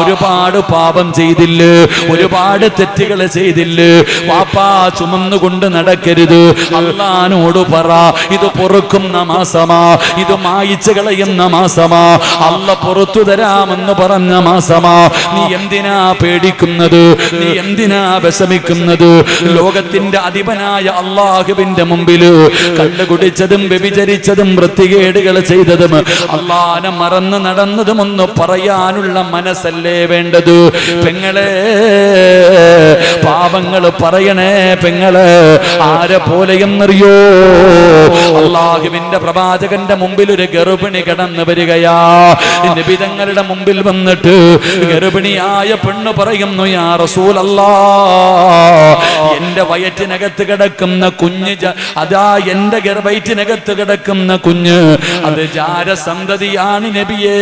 ഒരുപാട് പാപം ചെയ്തില്ലേ, ഒരുപാട് തെറ്റുകൾ ചെയ്തില്ലേ. വാപ്പാ ചുമന്നുകൊണ്ട് നടക്കരുത്. അല്ലാഹുവോട് പറ, ഇത് പൊറുക്കുന്ന മാസമാ, ഇത് മായിച്ചു കളയുന്ന മാസമാ, അല്ല പുറത്തു തരാമെന്ന് പറഞ്ഞ മാസമാ. നീ എന്തിനാ പേടിക്കുന്നത്? നീ എന്തിനാ വിഷമിക്കുന്നത്? ലോകത്തിന്റെ അധിപനായ അല്ലാഹുവിന്റെ മുമ്പില് കള്ളു കുടിച്ചതും വ്യഭിചരിച്ചതും വൃത്തികേടുകൾ ചെയ്തതും അല്ലാഹുവിനെ മറന്ന് നടന്നതും ഒന്ന് പറയാനുള്ള മനസ്സല്ലേ വേണ്ടത് പെങ്ങളെ. പാപങ്ങൾ പറയണേ പെങ്ങള്. ആരെ പോലെയെന്നറിയോ? അല്ലാഹുവിന്റെ പ്രവാചകന്റെ മുമ്പിൽ ഒരു ഗർഭിണി കടന്നു വരികയാ. നബി തങ്ങളുടെ മുമ്പിൽ വന്നിട്ട് ഗർഭിണിയായ പെണ്ണ് പറയുന്നു, യാ റസൂലല്ലാഹ്, എന്റെ വയറ്റിനകത്ത് കിടക്കുന്ന കുഞ്ഞ്, അതാ എന്റെ വയറ്റിനകത്ത് കിടക്കുന്ന കുഞ്ഞ് അത് ജാരസന്തതിയാണ് നബിയേ,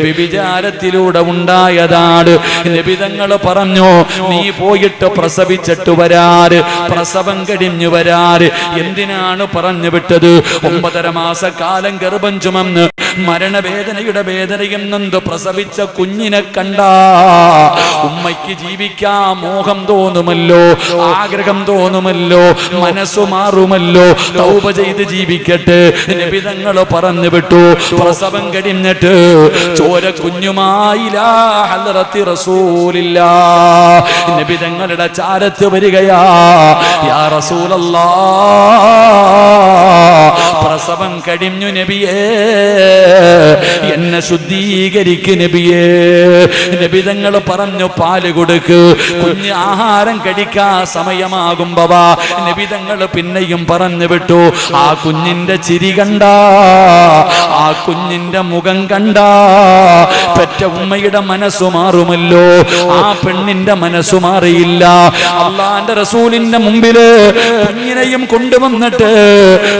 വ്യഭിചാരത്തിലൂടെ ഉണ്ടായതാണ്. നബി തങ്ങൾ പറഞ്ഞു, നീ പോയിട്ട് പ്രസവിച്ചിട്ട് വരാറ്, പ്രസവം കഴിഞ്ഞു വരാറ്. എന്തിനാണ് പറഞ്ഞു വിട്ടത്? 9.5 മാസക്കാലം ഗർഭം ചുമന്ന് മരണവേദനയുടെ വേദനയും നൊന്ത് പ്രസവിച്ച കുഞ്ഞിനെ കണ്ടാ ഉമ്മയ്ക്ക് ജീവിക്കാൻ മോഹം തോന്നുമല്ലോ, ആഗ്രഹം തോന്നുമല്ലോ, മനസ്സു മാറുമല്ലോ. തൗബ ചെയ്ത് ജീവിക്കട്ടെ. നബി തങ്ങൾ പറഞ്ഞു വിട്ടു. പ്രസവം കഴിഞ്ഞിട്ട് ചോര കുഞ്ഞുമായിലാ ഹദ്റത്തി റസൂലില്ലാഹ്, നബി തങ്ങളുടെ ചാരത്ത് വരികയാ. യാ റസൂലല്ലാഹ്, പ്രസവം കഴിഞ്ഞു നബിയേ, എന്നെ ശുദ്ധീകരിക്ക് നബിയേ. നബി തങ്ങൾ പറഞ്ഞു, പാല് കൊടുക്ക്, കുഞ്ഞ് ആഹാരം കഴിക്കാൻ സമയമാകുമ്പോ നബി തങ്ങൾ പിന്നെയും പറഞ്ഞു വിട്ടു. ആ കുഞ്ഞിന്റെ ചിരി കണ്ട, ആ കുഞ്ഞിന്റെ മുഖം കണ്ട പെറ്റ ഉമ്മയുടെ മനസ്സു മാറുമല്ലോ, ആ പെണ്ണിന്റെ മനസ്സു മാറിയില്ല. അള്ളാന്റെ റസൂലിന്റെ മുമ്പില് കുഞ്ഞിനെയും കൊണ്ടുവന്നിട്ട്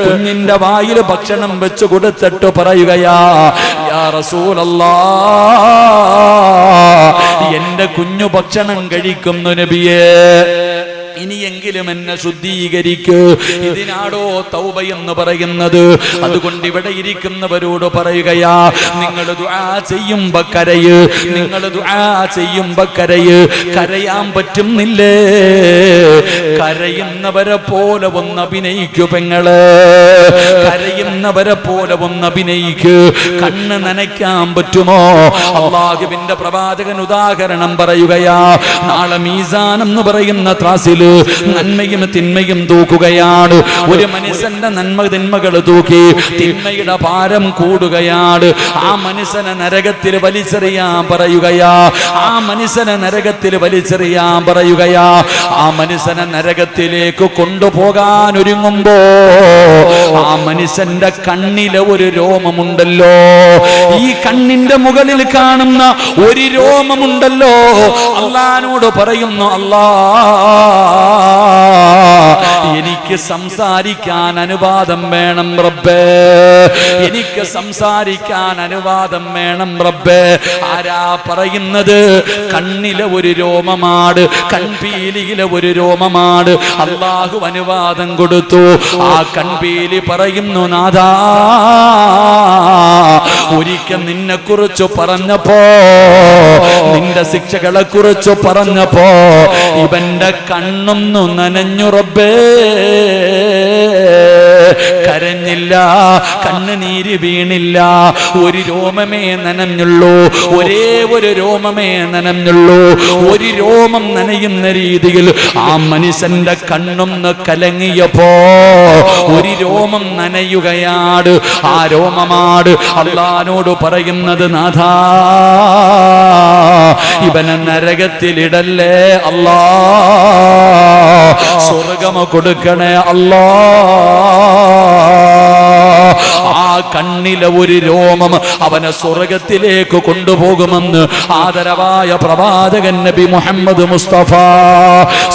കുഞ്ഞിന്റെ വായിൽ ഭക്ഷണം വെച്ച് കൊടുത്തിട്ട് പറയുകയാ, യാ റസൂലല്ലാഹ്, എന്റെ കുഞ്ഞു ഭക്ഷണം കഴിക്കുന്നു നബിയേ, ഇനിയെങ്കിലും എന്നെ ശുദ്ധീകരിക്കൂ. ഇതിനാടോ തൗബ എന്ന് പറയുന്നത്? അതുകൊണ്ട് ഇവിടെ ഇരിക്കുന്നവരോട് പറയുകയാ, നിങ്ങൾ ദുആ ചെയ്യുമ്പോ കരയ്, നിങ്ങൾ ദുആ ചെയ്യുമ്പോ കരയ്. കരയാൻ പറ്റുന്നില്ലേ? കരയുന്നവരെ പോലെ ഒന്ന് അഭിനയിക്കൂ പെങ്ങള്, കരയുന്നവരെ പോലെ ഒന്ന് അഭിനയിക്കൂ. കണ്ണ് നനയ്ക്കാൻ പറ്റുമോ? അല്ലാഹുവിന്റെ പ്രവാചകൻ ഉദാഹരണം പറയുകയാ. നാളെ മീസാൻ എന്ന് പറയുന്ന ത്രാസിൽ നന്മയും തിന്മയും തൂക്കുകയാണ്. ഒരു മനുഷ്യന്റെ നന്മ തിന്മകൾ തൂക്കി തിന്മയുടെ ഭാരം കൂടുകയാണ്. ആ മനുഷ്യനെ നരകത്തിൽ വലിച്ചെറിയാൻ പറയുകയാ, ആ മനുഷ്യനെ നരകത്തിൽ വലിച്ചെറിയാൻ പറയുകയാ. ആ മനുഷ്യനെ നരകത്തിലേക്ക് കൊണ്ടുപോകാൻ ഒരുങ്ങുമ്പോ ആ മനുഷ്യന്റെ കണ്ണിലെ ഒരു രോമമുണ്ടല്ലോ, ഈ കണ്ണിന്റെ മുകളിൽ കാണുന്ന ഒരു രോമമുണ്ടല്ലോ, അല്ലാഹുവോട് പറയുന്നു, അല്ലാഹ്, എനിക്ക് സംസാരിക്കാൻ അനുവാദം വേണം റബ്ബേ, എനിക്ക് സംസാരിക്കാൻ അനുവാദം വേണം റബ്ബേ. ആരാ പറയുന്നത്? കണ്ണിലെ ഒരു രോമമാണ്, കൺപീലിയിലെ ഒരു രോമമാണ്. അല്ലാഹു അനുവാദം കൊടുത്തു. ആ കൺപീലി പറയുന്നു, നാഥാ, ഒരിക്കൽ നിന്നെ കുറിച്ച് പറഞ്ഞപ്പോ, നിന്റെ ശിക്ഷകളെ കുറിച്ച് പറഞ്ഞപ്പോ ഇവന്റെ കണ്ണൊന്നു നനഞ്ഞു റബ്ബേ, കരഞ്ഞില്ല, കണ്ണുനീര് വീണില്ല, ഒരു രോമമേ നനഞ്ഞുള്ളൂ, ഒരേ ഒരു രോമമേ നനഞ്ഞുള്ളൂ. ഒരു രോമം നനയുന്ന രീതിയിൽ ആ മനുഷ്യന്റെ കണ്ണൊന്ന് കലങ്ങിയപ്പോ ഒരു രോമം നനയുകയാണ്. ആ രോമമാണ് അല്ലാഹുവോട് പറയുന്നത്, നാഥാ, ഇവനെ നരകത്തിലിടല്ലേ അല്ലാ, സ്വർഗം കൊടുക്കണേ അല്ലാ. ആ കണ്ണിലെ ഒരു രോമം അവനെ സ്വർഗത്തിലേക്ക് കൊണ്ടുപോകുമെന്ന് ആദരവായ പ്രവാചകൻ നബി മുഹമ്മദ് മുസ്തഫ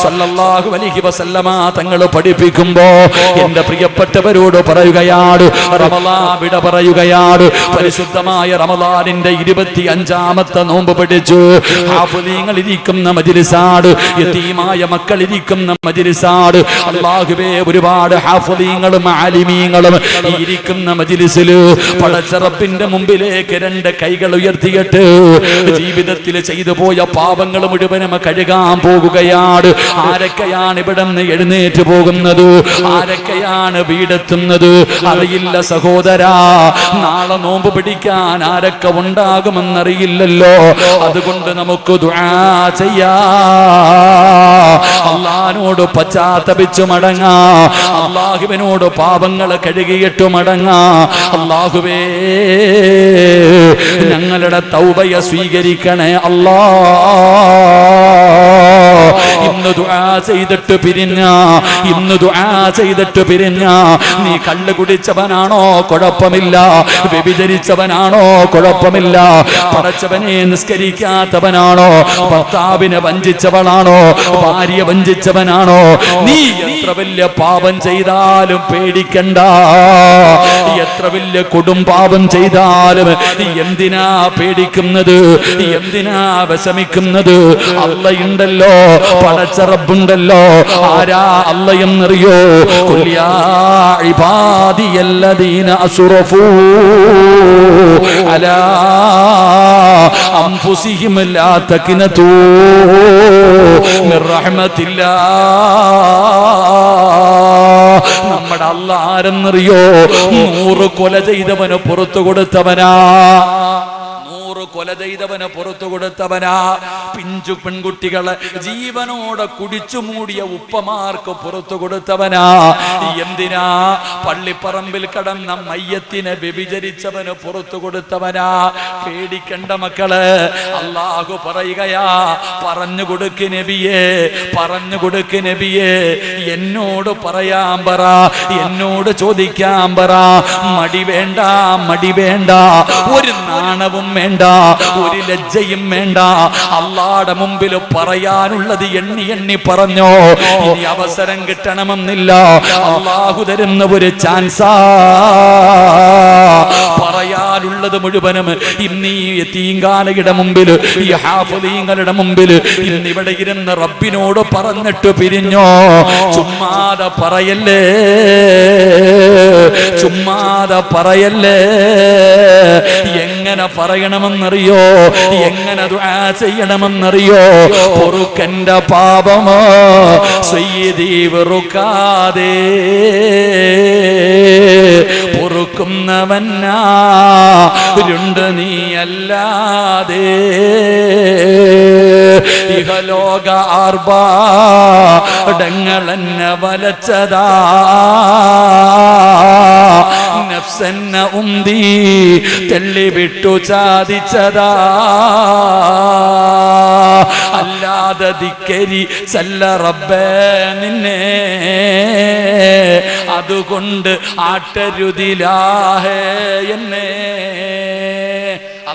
സല്ലല്ലാഹു അലൈഹി വസല്ലമ തങ്ങൾ പഠിപ്പിക്കുമ്പോ എന്റെ പ്രിയപ്പെട്ടവരോട് പറയുകയാണ്, റമളാൻ വിട പറയുകയാണ്. പരിശുദ്ധമായ റമളാനിന്റെ 25ാമത്തെ നോമ്പ് പിടിച്ചു. ഹാഫിളീങ്ങൾ ഇരിക്കുന്ന മജ്ലിസാണ്, യതീമായ മക്കൾ ഇരിക്കുന്ന മജ്ലിസാണ്. അല്ലാഹുവേ, ഒരുപാട് ഹാഫിളീങ്ങളും ആലിമീങ്ങളും ഇരിക്കുന്ന മജ്ലിസിൽ പടച്ച റബ്ബിന്റെ മുമ്പിലേക്ക് 2 കൈകൾ ഉയർത്തിയിട്ട് ജീവിതത്തിൽ ചെയ്തു പോയ പാപങ്ങൾ മുഴുവനും കഴുകാൻ പോകുകയാണ്. ആരൊക്കെയാണ് ഇവിടെ നിന്ന് എഴുന്നേറ്റ് പോകുന്നത്? ആരൊക്കെയാണ് വീടെത്തുന്നത്? അറിയില്ല സഹോദരാ. നാളെ നോമ്പ് പിടിക്കാൻ ആരൊക്കെ ഉണ്ടാകുമെന്നറിയില്ലല്ലോ. അതുകൊണ്ട് നമുക്ക് ദുആ ചെയ്യാം. അള്ളാഹിനോട് പശ്ചാത്തപിച്ചു മടങ്ങാ, അള്ളാഹുവിനോട് പാപങ്ങൾ കഴുകിയിട്ടു മടങ്ങാ. അള്ളാഹുവേ ഞങ്ങളുടെ തൗബയ സ്വീകരിക്കണേ അല്ലാ. ഇന്ന് ദുആ ചെയ്തിട്ട് പിരിഞ്ഞ, ഇന്ന് ദുആ ചെയ്തിട്ട് പിരിഞ്ഞ, നീ കള്ള് കുടിച്ചവനാണോ കുഴപ്പമില്ല, വ്യഭിചരിച്ചവനാണോ കുഴപ്പമില്ല, പടച്ചവനെ നിസ്കരിക്കാത്തവനാണോ, ഭർത്താവിനെ വഞ്ചിച്ചവളാണോ, ഭാര്യ വഞ്ചിച്ചവനാണോ, നീ എത്ര വലിയ പാപം ചെയ്താലും പേടിക്കണ്ട. എത്ര വലിയ കൊടും പാപം ചെയ്താലും എന്തിനാ പേടിക്കുന്നത്, എന്തിനാ വിഷമിക്കുന്നത്? അള്ളയുണ്ടല്ലോ, പടച്ച റബ്ബുണ്ടല്ലോ. ആരാ അള്ളയെന്നറിയോ? ഖുൽ യാ ഇബാദിയല്ലദീന അസ്റഫൂ അലാ അൻഫുസിഹിം ലാ തഖ്നതൂ മിർ റഹ്മത്തില്ലാഹ്. നമ്മുടെ അല്ലാഹ് ആരെന്നറിയോ? 100 കൊല ചെയ്തവന് പുറത്തു കൊടുത്തവനാ, 100 കൊല ചെയ്തവന് പുറത്തു കൊടുത്തവനാ. പിഞ്ചു പെൺകുട്ടികളെ ജീവനോടെ കുടിച്ചു മൂടിയ ഉപ്പമാർക്ക് പുറത്തു കൊടുത്തവനാ. എന്തിനാ? പള്ളിപ്പറമ്പിൽ കടന്ന മയ്യത്തിനെ വ്യഭിചരിച്ചവന് പുറത്തു കൊടുത്തവനാ. പേടിക്കണ്ട മക്കള്, അല്ലാഹു പറയുകയാ, പറഞ്ഞു കൊടുക്ക് നബിയേ, പറഞ്ഞു കൊടുക്ക് നബിയേ. എന്നോട് പറയാൻ പറ, എന്നോട് ചോദിക്കാൻ പറ. മടി വേണ്ട, മടി വേണ്ട, ഒരു നാണവും വേണ്ട, ഒരു ലജ്ജയും വേണ്ട. അല്ലാഹുവിന്റെ മുമ്പിൽ പറയാനുള്ളത് എണ്ണി എണ്ണി പറഞ്ഞോ. ഇനി അവസരം കിട്ടണമെന്നില്ല, അല്ലാഹു തരുന്ന ഒരു ചാൻസാ. പറയാനുള്ളത് മുഴുവനും ഇന്ന് ഈ യതീംഖാനയുടെ മുമ്പിൽ, ഈ ഹാഫിളീങ്ങളുടെ മുമ്പിൽ ഇന്നിവിടെ ഇരുന്ന് റബ്ബിനോട് പറഞ്ഞിട്ട് പിരിഞ്ഞോ. ചുമ്മാതെ പറയല്ലേ, ചുമ്മാതെ പറയല്ലേ. എങ്ങനെ പറയണമെന്നറിയോ, എങ്ങനെ ദുആ ചെയ്യണമെന്നറിയോ? പൊറുക്കന്റെ പാപമോ സയ്യിദി വെറുക്കാതെ പൊറുക്കുന്നവനാരുണ്ട് നീയല്ലാതെ. ഇഹലോക ആർഭാടങ്ങളെന്നെ വലച്ചതാ, നഫ്സെന്നെ ഉന്തി തെള്ളിവിട്ടു ചാദിച്ചതാ. അല്ലാതെ ധിക്കരി ചല്ല റബ്ബേ നിന്നെ, അതുകൊണ്ട് ആട്ടരുതിലാഹേ എന്നെ.